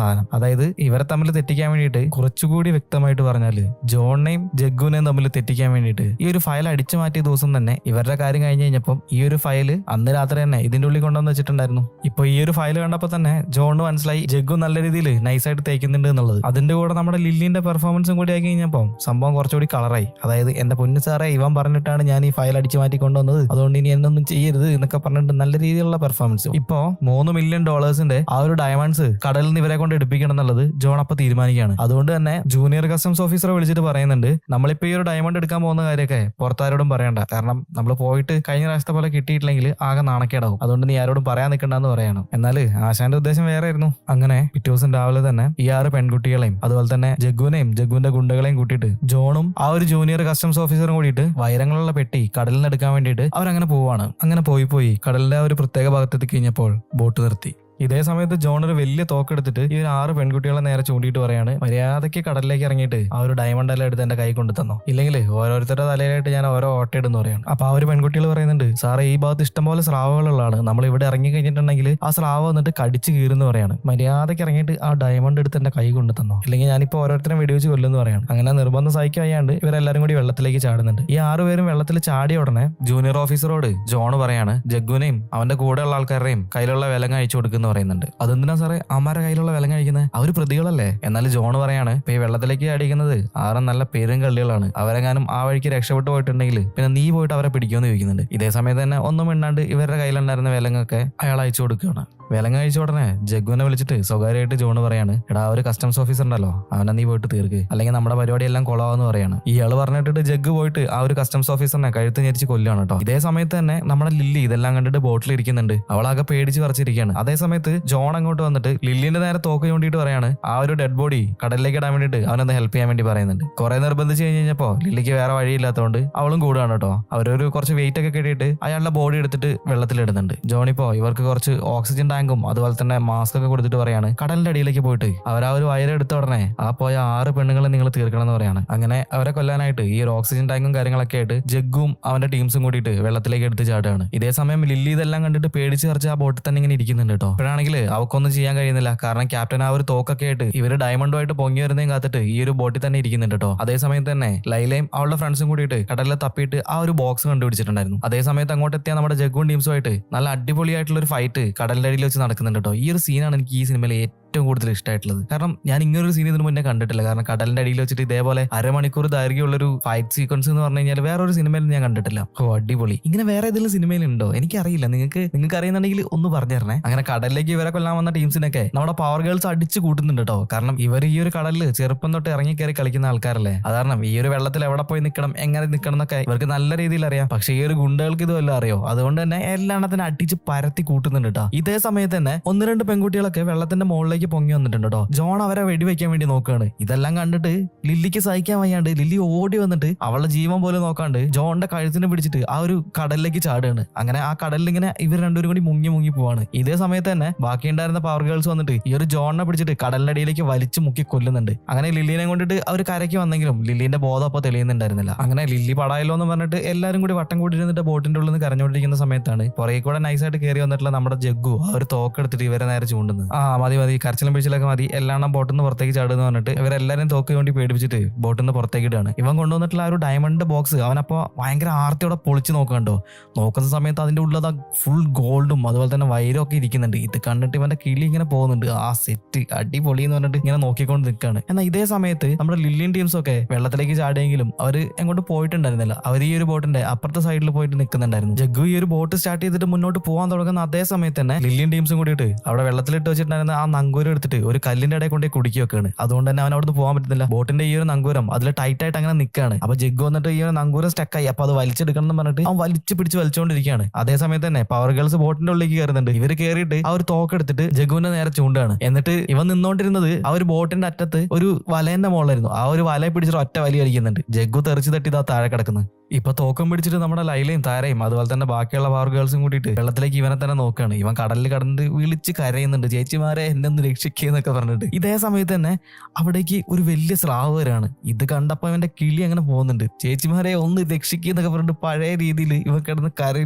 S2: സാധനം. അതായത് ഇവരെ തമ്മിൽ തെറ്റിക്കാൻ വേണ്ടിയിട്ട് കുറച്ചുകൂടി വ്യക്തമായിട്ട് പറഞ്ഞാല് ജോണിനെയും ജഗ്ഗുവിനെയും തമ്മിൽ തെറ്റിക്കാൻ വേണ്ടിയിട്ട് ഈ ഒരു ഫയൽ അടിച്ചു മാറ്റിയ ദിവസം തന്നെ ഇവരുടെ കാര്യം കഴിഞ്ഞ് കഴിഞ്ഞപ്പം ഈ ഒരു ഫയൽ അന്ന് രാത്രി തന്നെ ഇതിന്റെ ഉള്ളിൽ കൊണ്ടുവന്ന് വെച്ചിട്ടുണ്ടായിരുന്നു. ഇപ്പൊ ഈ ഒരു ഫയൽ കണ്ടപ്പോ തന്നെ ജോണിന് മനസ്സിലായി ജഗ്ഗു നല്ല രീതിയിൽ നൈസായിട്ട് തേക്കുന്നുണ്ട് എന്നുള്ളത്. അതിന്റെ കൂടെ നമ്മുടെ ലില്ലിന്റെ പെർഫോമൻസും കൂടി ആക്കി കഴിഞ്ഞപ്പോ സംഭവം കുറച്ചുകൂടി കളറായി. അതായത് എന്റെ പൊന്നു സാറേ, ഇവൻ പറഞ്ഞിട്ടാണ് ഞാൻ ഈ ഫയൽ അടിച്ചു മാറ്റി കൊണ്ടുവന്നത്, അതുകൊണ്ട് ഇനി എന്നൊന്നും ചെയ്യരുത് എന്നൊക്കെ പറഞ്ഞിട്ട് നല്ല രീതിയിലുള്ള പെർഫോമൻസ്. ആവശ്യം. ഇപ്പോ $3 മില്യൺ ആ ഒരു ഡയമണ്ട്സ് കടലിൽ നിന്ന് ഇവരെ കൊണ്ട് എടുപ്പിക്കണം എന്നുള്ളത് ജോൺ അപ്പൊ തീരുമാനിക്കുകയാണ്. അതുകൊണ്ട് തന്നെ ജൂനിയർ കസ്റ്റംസ് ഓഫീസറെ വിളിച്ചിട്ട് പറയുന്നുണ്ട്, നമ്മളിപ്പോ ഈ ഒരു ഡയമണ്ട് എടുക്കാൻ പോകുന്ന കാര്യമൊക്കെ പുറത്താരോടും പറയണ്ട, കാരണം നമ്മൾ പോയിട്ട് കഴിഞ്ഞ പ്രാവശ്യത്തെ പോലെ കിട്ടിയിട്ടില്ലെങ്കിൽ ആകെ നാണക്കേടാവും, അതുകൊണ്ട് നീ ആരോടും പറയാൻ നിൽക്കണ്ടെന്ന് പറയണം. എന്നാൽ ആശാന്റെ ഉദ്ദേശം വേറെ ആയിരുന്നു. അങ്ങനെ പിറ്റേ ദിവസം രാവിലെ തന്നെ ഈ 6 പെൺകുട്ടികളെയും അതുപോലെ തന്നെ ജഗ്ഗുവിനെയും ജഗ്ഗുവിന്റെ ഗുണ്ടകളെയും കൂട്ടിയിട്ട് ജോണും ആ ഒരു ജൂനിയർ കസ്റ്റംസ് ഓഫീസറും കൂടിയിട്ട് വൈരങ്ങളുള്ള പെട്ടി കടലിൽ നിന്ന് എടുക്കാൻ വേണ്ടിയിട്ട് അവരങ്ങനെ പോവാണ്. അങ്ങനെ പോയി കടലിന്റെ ആ ഒരു പ്രത്യേക ഭാഗത്തെത്തി കഴിഞ്ഞപ്പോൾ ബോട്ട് നിർത്തി. ഇതേ സമയത്ത് ജോൺ ഒരു വലിയ തോക്കെടുത്തിട്ട് ഈ 6 പെൺകുട്ടികളെ നേരെ ചൂണ്ടിയിട്ട് പറയാണ്, മര്യാദയ്ക്ക് കടലിലേക്ക് ഇറങ്ങിയിട്ട് ആ ഒരു ഡയമണ്ട് എല്ലാം എടുത്ത് എന്റെ കൈ കൊണ്ട് തന്നോ, ഇല്ലെങ്കിൽ ഓരോരുത്തരുടെ തലയിലായിട്ട് ഞാൻ ഓരോ ഓട്ടയിടുന്നു പറയാണ്. അപ്പൊ ആ ഒരു പെൺകുട്ടികൾ പറയുന്നുണ്ട്, സാറേ ഈ ഭാഗത്ത് ഇഷ്ടംപോലെ സ്രാവുകളുള്ളതാണ്, നമ്മൾ ഇവിടെ ഇറങ്ങി കഴിഞ്ഞിട്ടുണ്ടെങ്കിൽ ആ സ്രാവ് വന്നിട്ട് കടിച്ചു കീറുന്നു പറയാണ്. മര്യാദയ്ക്ക് ഇറങ്ങിയിട്ട് ആ ഡയമണ്ട് എടുത്ത് എന്റെ കൈ കൊണ്ട് തന്നോ, ഇല്ലെങ്കിൽ ഞാനിപ്പോ ഓരോരുത്തരും വെടിവെച്ച് കൊല്ലുന്നു പറയാണ്. അങ്ങനെ നിർബന്ധം സഹിക്കാണ്ട് ഇവരെല്ലാരും കൂടി വെള്ളത്തിലേക്ക് ചാടുന്നുണ്ട്. ഈ 6 പേരും വെള്ളത്തിൽ ചാടിയ ഉടനെ ജൂനിയർ ഓഫീസറോട് ജോൺ പറയാണ്, ജഗ്ഗുവിനെയും അവന്റെ കൂടെയുള്ള ആൾക്കാരുടെയും കയ്യിലുള്ള വിലങ്ങ അയച്ചു കൊടുക്കുന്നു പറയുന്നുണ്ട്. അതെന്തിനാ സാറേ അമ്മാരെ കയ്യിലുള്ള വിലങ്ങ കഴിക്കുന്നത്, അവര് പ്രതികളല്ലേ? എന്നാലും ജോൺ പറയാണ്, ഇപ്പൊ ഈ വെള്ളത്തിലേക്ക് അടിക്കുന്നത് 6 നല്ല പേരും കള്ളികളാണ്, അവരെങ്ങാനും ആ വഴിക്ക് രക്ഷപ്പെട്ടു പോയിട്ടുണ്ടെങ്കിൽ പിന്നെ നീ പോയിട്ട് അവരെ പിടിക്കുമെന്ന് ചോദിക്കുന്നുണ്ട്. ഇതേ സമയത്ത് തന്നെ ഒന്നും മിണ്ടാണ്ട് ഇവരുടെ കയ്യിലുണ്ടായിരുന്ന വിലങ്ങൊക്കെ അയാൾ അയച്ചു കൊടുക്കുകയാണ്. വിലങ്ങ കഴിച്ച ഉടനെ ജഗ്ഗുവിനെ വിളിച്ചിട്ട് സ്വകാര്യമായിട്ട് ജോൺ പറയാണ്, എടാ ഒരു കസ്റ്റംസ് ഓഫീസർ ഉണ്ടല്ലോ അവനെ നീ പോയിട്ട് തീർക്ക്, അല്ലെങ്കിൽ നമ്മുടെ പരിപാടി എല്ലാം കൊളാവെന്ന് പറയാണ്. ഇയാള് പറഞ്ഞിട്ട് ജഗ്ഗു പോയിട്ട് ആ ഒരു കസ്റ്റംസ് ഓഫീസറിനെ കഴുത്ത് ഞെരിച്ച് കൊല്ലുകയാണ് കേട്ടോ. ഇതേ സമയത്ത് തന്നെ നമ്മുടെ ലില്ലി ഇതെല്ലാം കണ്ടിട്ട് ബോട്ടിൽ ഇരിക്കുന്നുണ്ട്. അവളാകെ പേടിച്ച് പറിച്ചിരിക്കുകയാണ്. അതേ സമയത്ത് ജോൺ അങ്ങോട്ട് വന്നിട്ട് ലില്ലിന്റെ നേരെ തോക്ക് ചൂണ്ടിയിട്ട് പറയാണ്, ആ ഒരു ഡെഡ് ബോഡി കടലിലേക്ക് ഇടാൻ വേണ്ടിയിട്ട് അവനൊന്ന് ഹെൽപ്പ് ചെയ്യാൻ വേണ്ടി പറയുന്നുണ്ട്. കുറെ നിർബന്ധിച്ച് കഴിഞ്ഞപ്പോ ലില്ലിക്ക് വേറെ വഴിയില്ലാത്തതുകൊണ്ട് അവളും കൂടുകയാണ് കേട്ടോ. അവരൊരു കുറച്ച് വെയിറ്റ് ഒക്കെ കെട്ടിയിട്ട് അയാളുടെ ബോഡി എടുത്തിട്ട് വെള്ളത്തിലിടുന്നുണ്ട്. ജോണിപ്പോ ഇവർക്ക് കുറച്ച് ഓക്സിജൻ ടാങ്കും അതുപോലെ തന്നെ മാസ്ക് ഒക്കെ കൊടുത്തിട്ട് പറയാണ്, കടലിന്റെ അടിയിലേക്ക് പോയിട്ട് അവരാ ഒരു വയറെടുത്ത ഉടനെ ആ പോയ 6 പെണ്ണുങ്ങളെ നിങ്ങൾ തീർക്കണം എന്ന് പറയാണ്. അങ്ങനെ അവരെ കൊല്ലാനായിട്ട് ഈ ഒരു ഓക്സിജൻ ടാങ്കും കാര്യങ്ങളൊക്കെ ആയിട്ട് ജഗ്ഗും അവന്റെ ടീംസും കൂടിയിട്ട് വെള്ളത്തിലേക്ക് എടുത്ത് ചാടുകയാണ്. ഇതേ സമയം ലില്ലി ഇതെല്ലാം കണ്ടിട്ട് പേടിച്ച് കുറച്ച് ആ ബോട്ടിൽ തന്നെ ഇങ്ങനെ ഇരിക്കുന്നുണ്ട് കേട്ടോ. ഇപ്പോഴാണെങ്കിൽ അവക്കൊന്നും ചെയ്യാൻ കഴിയുന്നില്ല, കാരണം ക്യാപ്റ്റൻ ആ ഒരു തോക്കൊക്കെ ആയിട്ട് ഇവര് ഡയമണ്ടുമായിട്ട് പൊങ്ങി വരുന്നതും കാത്തിട്ട് ഈ ഒരു ബോട്ടിൽ തന്നെ ഇരിക്കുന്നുണ്ട് കേട്ടോ. അതേ സമയത്ത് തന്നെ ലൈലയും അവളുടെ ഫ്രണ്ട്സും കൂടിയിട്ട് കടലിൽ തപ്പിയിട്ട് ആ ഒരു ബോക്സ് കണ്ടുപിടിച്ചിട്ടുണ്ടായിരുന്നു. അതേ സമയത്ത് അങ്ങോട്ട് എത്തിയ നമ്മുടെ ജഗ്ഗും ടീംസുമായിട്ട് നല്ല അടിപൊളിയായിട്ടുള്ള ഒരു ഫൈറ്റ് കടലിന്റെ അടിയിൽ വെച്ച് നടക്കുന്നുണ്ട് കേട്ടോ. ഈ ഒരു സീനാണ് എനിക്ക് ഈ സിനിമയിൽ ഏറ്റവും കൂടുതൽ ഇഷ്ടമായിട്ടുള്ളത്. കാരണം ഞാൻ ഇങ്ങനൊരു സീൻ ഇതിന് മുന്നേ കണ്ടിട്ടില്ല. കാരണം കടലിന്റെ അടിയിൽ വെച്ചിട്ട് ഇതേപോലെ അരമണിക്കൂർ ദൈർഘ്യമുള്ള ഒരു ഫൈറ്റ് സീക്വൻസ് എന്ന് പറഞ്ഞു കഴിഞ്ഞാൽ വേറൊരു സിനിമയിലും ഞാൻ കണ്ടിട്ടില്ല. ഓ അടിപൊളി. ഇങ്ങനെ വേറെ ഏതെങ്കിലും സിനിമയിലുണ്ടോ എനിക്കറിയില്ല. നിങ്ങൾക്ക് അറിയുന്നുണ്ടെങ്കിൽ ഒന്ന് പറഞ്ഞു തരണേ. അങ്ങനെ കടലിലേക്ക് ഇവരെ കൊല്ലാൻ വന്ന ടീംസിനൊക്കെ നമ്മുടെ പവർ ഗേൾസ് അടിച്ചു കൂട്ടുന്നുണ്ട് കേട്ടോ. കാരണം ഇവർ ഈ ഒരു കടലിൽ ചെറുപ്പം തൊട്ട് ഇറങ്ങി കയറി കളിക്കുന്ന ആൾക്കാരല്ലേ. കാരണം ഈ ഒരു വെള്ളത്തിൽ എവിടെ പോയി നിൽക്കണം, എങ്ങനെ നിൽക്കണം എന്നൊക്കെ ഇവർക്ക് നല്ല രീതിയിൽ അറിയാം. പക്ഷെ ഈ ഒരു ഗുണ്ടകൾക്ക് ഇതുവല്ല അറിയോ. അതുകൊണ്ട് തന്നെ എല്ലാത്തിനും അടിച്ച് പരത്തി കൂട്ടുന്നുണ്ട് കേട്ടോ. ഇതേ സമയത്ത് തന്നെ 1-2 പെൺകുട്ടികളൊക്കെ വെള്ളത്തിന്റെ മുകളിലേക്ക് പൊങ്ങി വന്നിട്ടുണ്ട് കേട്ടോ. ജോൺ അവരെ വെടിവെക്കാൻ വേണ്ടി നോക്കുകയാണ്. ഇതെല്ലാം കണ്ടിട്ട് ലില്ലിക്ക് സഹിക്കാൻ വയ്യാണ്ട് ലില്ലി ഓടി വന്നിട്ട് അവളുടെ ജീവൻ പോലും നോക്കാണ്ട് ജോണിന്റെ കഴുത്തിനെ പിടിച്ചിട്ട് ആ ഒരു കടലിലേക്ക് ചാടുകയാണ്. അങ്ങനെ ആ കടലിൽ ഇങ്ങനെ ഇവർ രണ്ടുപേരും കൂടി മുങ്ങി പോവാണ്. ഇതേ സമയത്ത് തന്നെ ബാക്കിയുണ്ടായിരുന്ന പവർ ഗേൾസ് വന്നിട്ട് ഈ ഒരു ജോണിനെ പിടിച്ചിട്ട് കടലിന്റെ അടിയിലേക്ക് വലിച്ചു മുക്കി കൊല്ലുന്നുണ്ട്. അങ്ങനെ ലില്ലിനെ കൊണ്ടിട്ട് അവർ കരയ്ക്ക് വന്നെങ്കിലും ലില്ലിന്റെ ബോധം അപ്പൊ തെളിയുന്നുണ്ടായിരുന്നില്ല. അങ്ങനെ ലില്ലി പടായല്ലോ എന്ന് പറഞ്ഞിട്ട് എല്ലാവരും കൂടി വട്ടം കൂടി ഇരുന്നിട്ട് ബോട്ടിന്റെ ഉള്ളിൽ നിന്ന് കരഞ്ഞുകൊണ്ടിരിക്കുന്ന സമയത്താണ് പുറകെ കൂടെ നൈസായിട്ട് കയറി വന്നിട്ടുള്ള നമ്മുടെ ജഗ്ഗു ആ ഒരു തോക്കെടുത്തിട്ട് ഇവരെ നേരെ ചൂണ്ടുന്നത്. മതി കരച്ചിലും പിടിച്ചിലൊക്കെ മതി, എല്ലാം ബോട്ടിൽ നിന്ന് പുറത്തേക്ക് ചാടുന്ന പറഞ്ഞിട്ട് ഇവരെല്ലാരും തോക്ക് വേണ്ടി പേടിപ്പിച്ചിട്ട് ബോട്ടിൽ നിന്ന് പുറത്തേക്ക് ഇടുകയാണ്. ഇവൻ കൊണ്ടുവന്നിട്ടുള്ള ആ ഒരു ഡയമണ്ട് ബോക്സ് അവനപ്പോ ഭയങ്കര ആർത്തിയോടെ പൊളിച്ച് നോക്കുന്ന സമയത്ത് അതിന്റെ ഉള്ളത് ഫുൾ ഗോൾഡും അതുപോലെ തന്നെ വൈരും ഒക്കെ ഇരിക്കുന്നുണ്ട്. ഇത് കണ്ടിട്ട് ഇവന്റെ കിളി ഇങ്ങനെ പോകുന്നുണ്ട്. ആ സെറ്റ് അടിപൊളി എന്ന് പറഞ്ഞിട്ട് ഇങ്ങനെ നോക്കിക്കൊണ്ട് നിൽക്കുകയാണ്. എന്നാൽ ഇതേ സമയത്ത് നമ്മുടെ ലില്ലിയൻ ടീംസ് ഒക്കെ വെള്ളത്തിലേക്ക് ചാടിയെങ്കിലും അവർ എങ്ങോട്ട് പോയിട്ടുണ്ടായിരുന്നില്ല. അവർ ഈ ഒരു ബോട്ടിന്റെ അപ്പുറത്തെ സൈഡിൽ പോയിട്ട് നിൽക്കുന്നുണ്ടായിരുന്നു. ജഗ്ഗു ഈ ഒരു ബോട്ട് സ്റ്റാർട്ട് ചെയ്തിട്ട് മുന്നോട്ട് പോകാൻ തുടങ്ങുന്ന അതേ സമയത്ത് തന്നെ ലില്ലിയൻ ടീംസും കൂടിയിട്ട് അവിടെ വെള്ളത്തിലിട്ട് വെച്ചിട്ടുണ്ടായിരുന്ന ആ നങ്കൂരം എടുത്തിട്ട് ഒരു കല്ലിന്റെ ഇടയിൽ കൊണ്ടേ കുടുക്കി വെക്കാണ്. അതുകൊണ്ട് തന്നെ അവൻ അവിടെ പോകാൻ പറ്റുന്നില്ല. ബോട്ടിന്റെ ഈ ഒരു നങ്കൂരം അതിൽ ടൈറ്റ് ആയിട്ട് അങ്ങനെ നിൽക്കുകയാണ്. അപ്പൊ ജഗ്ഗു വന്നിട്ട് ഈ ഒരു നങ്കൂരം സ്റ്റക്കായി. അപ്പൊ അത് വലിച്ചെടുക്കണം എന്ന് പറഞ്ഞിട്ട് അവൻ പിടിച്ച് വലിച്ചുകൊണ്ടിരിക്കുകയാണ്. അതേ സമയത്ത് തന്നെ പവർ ഗേൾസ് ബോട്ടിന്റെ ഉള്ളിലേക്ക് കയറുന്നുണ്ട്. ഇവര് കയറിയിട്ട് ആ ഒരു തോക്കെടുത്തിട്ട് ജഗ്ഗുവിന്റെ നേരെ ചൂണ്ടാണ്. എന്നിട്ട് ഇവൻ നിന്നോണ്ടിരുന്നത് ആ ഒരു ബോട്ടിന്റെ അറ്റത്ത് ഒരു വലേന്റെ മുകളിലായിരുന്നു. ആ ഒരു വലയെ പിടിച്ചിട്ട് ഒറ്റ വലി കളിക്കുന്നുണ്ട്. ജഗ്ഗു തെറിച്ച് തട്ടി ഇതാ താഴെ കിടക്കുന്നത്. ഇപ്പൊ തോക്കം പിടിച്ചിട്ട് നമ്മുടെ ലൈലയും താരയും അതുപോലെ തന്നെ ബാക്കിയുള്ള പവർ ഗേൾസും കൂട്ടിയിട്ട് വെള്ളത്തിലേക്ക് ഇവനെ തന്നെ നോക്കുകയാണ്. ഇവൻ കടലിൽ കടന്നിട്ട് വിളിച്ച് കരയുന്നുണ്ട്, ചേച്ചിമാരെ എന്നെ ഒന്ന് രക്ഷിക്കുന്നൊക്കെ പറഞ്ഞിട്ട്. ഇതേ സമയത്ത് തന്നെ അവിടേക്ക് ഒരു വലിയ സ്രാവ് വരാണ്. ഇത് കണ്ടപ്പോ ഇവന്റെ കിളി അങ്ങനെ പോകുന്നുണ്ട്. ചേച്ചിമാരെ ഒന്ന് രക്ഷിക്കുന്നൊക്കെ പറഞ്ഞിട്ട് പഴയ രീതിയിൽ ഇവൻ കിടന്ന്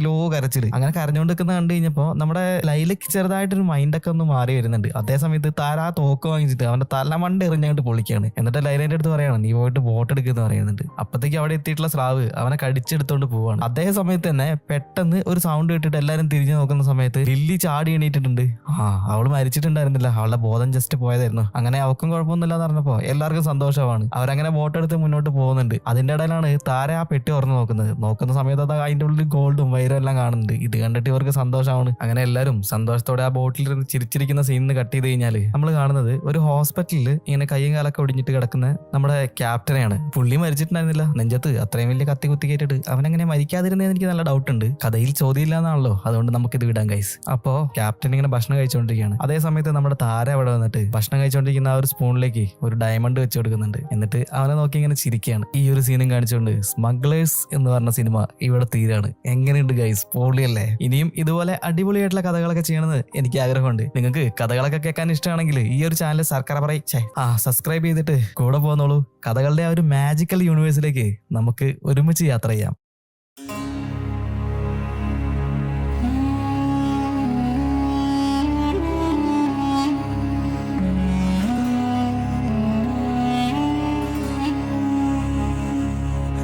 S2: കരച്ചില്. അങ്ങനെ കരഞ്ഞുകൊണ്ടിരിക്കുന്ന കണ്ടു കഴിഞ്ഞപ്പോ നമ്മുടെ ലൈലക്ക് ചെറുതായിട്ടൊരു മൈൻഡൊക്കെ ഒന്ന് മാറി വരുന്നുണ്ട്. അതേ സമയത്ത് താര തോക്ക് വാങ്ങിച്ചിട്ട് അവന്റെ തലമണ്ട എറിഞ്ഞാണ്ട് പൊളിക്കുകയാണ്. എന്നിട്ട് ലൈലന്റെ അടുത്ത് പറയാണ്, നീ പോയിട്ട് ബോട്ട് എടുക്കുന്ന പറയുന്നുണ്ട്. അപ്പത്തേക്ക് അവിടെ എത്തിയിട്ടുള്ള സ്രാവ് അവൻ അവനെ കടിച്ചെടുത്തോണ്ട് പോവാണ്. അതേ സമയത്ത് തന്നെ പെട്ടെന്ന് ഒരു സൗണ്ട് കേട്ടിട്ട് എല്ലാരും തിരിഞ്ഞു നോക്കുന്ന സമയത്ത് ലില്ലി ചാടി എണീറ്റിട്ടുണ്ട്. അവള് മരിച്ചിട്ടുണ്ടായിരുന്നില്ല, അവളുടെ ബോധം ജസ്റ്റ് പോയതായിരുന്നു. അങ്ങനെ അവക്കും കുഴപ്പമൊന്നുമില്ല എന്ന് പറഞ്ഞപ്പോ എല്ലാവർക്കും സന്തോഷമാണ്. അവരങ്ങനെ ബോട്ടെടുത്ത് മുന്നോട്ട് പോകുന്നുണ്ട്. അതിന്റെ ഇടയിലാണ് താര ആ പെട്ടി തുറന്ന് നോക്കുന്ന സമയത്ത് അത് അതിന്റെ ഉള്ളിൽ ഗോൾഡും വൈരും എല്ലാം കാണുന്നുണ്ട്. ഇത് കണ്ടിട്ട് ഇവർക്ക് സന്തോഷമാണ്. അങ്ങനെ എല്ലാവരും സന്തോഷത്തോടെ ആ ബോട്ടിൽ ഇരുന്ന് ചിരിച്ചിരിക്കുന്ന സീനിന് കട്ട് ചെയ്ത് കഴിഞ്ഞാല് നമ്മൾ കാണുന്നത് ഒരു ഹോസ്പിറ്റലിൽ ഇങ്ങനെ കയ്യും കാലൊക്കെ ഒടിഞ്ഞിട്ട് കിടക്കുന്ന നമ്മുടെ ക്യാപ്റ്റനെയാണ്. പുള്ളി മരിച്ചിട്ടുണ്ടായിരുന്നില്ല, നെഞ്ചത്ത് അത്രയും വലിയ കത്തി കുത്തി കേട്ടിട്ട് അവനെങ്ങനെ മരിക്കാതിരുന്നതെന്ന് എനിക്ക് നല്ല ഡൗട്ട് ഉണ്ട്. കഥയിൽ ചോദ്യമില്ല എന്നാണല്ലോ, അതുകൊണ്ട് നമുക്കിത് വിടാം ഗൈസ്. അപ്പോ ക്യാപ്റ്റൻ ഇങ്ങനെ ഭക്ഷണം കഴിച്ചുകൊണ്ടിരിക്കുകയാണ്. അതേ സമയത്ത് നമ്മുടെ താര അവിടെ വന്നിട്ട് ഭക്ഷണം കഴിച്ചുകൊണ്ടിരിക്കുന്ന ആ ഒരു സ്പൂണിലേക്ക് ഒരു ഡയമണ്ട് വെച്ച് കൊടുക്കുന്നുണ്ട്. എന്നിട്ട് അവനെ നോക്കി ഇങ്ങനെ ചിരിക്കുകയാണ്. ഈ ഒരു സീനും കാണിച്ചുകൊണ്ട് സ്മഗ്ലേഴ്സ് എന്ന് പറഞ്ഞ സിനിമ ഇവിടെ തീരാണ്. എങ്ങനെയുണ്ട് ഗൈസ്, പൊളിയല്ലേ? ഇനിയും ഇതുപോലെ അടിപൊളിയായിട്ടുള്ള കഥകളൊക്കെ ചെയ്യണമെന്ന് എനിക്ക് ആഗ്രഹമുണ്ട്. നിങ്ങൾക്ക് കഥകളൊക്കെ കേൾക്കാൻ ഇഷ്ടമാണെങ്കിൽ ഈ ഒരു ചാനൽ സബ്സ്ക്രൈബ് ചെയ്തിട്ട് കൂടെ പോന്നോളൂ. കഥകളുടെ ആ ഒരു മാജിക്കൽ യൂണിവേഴ്സിലേക്ക് നമുക്ക് ഒരുമിച്ച് യാത്ര ചെയ്യാം.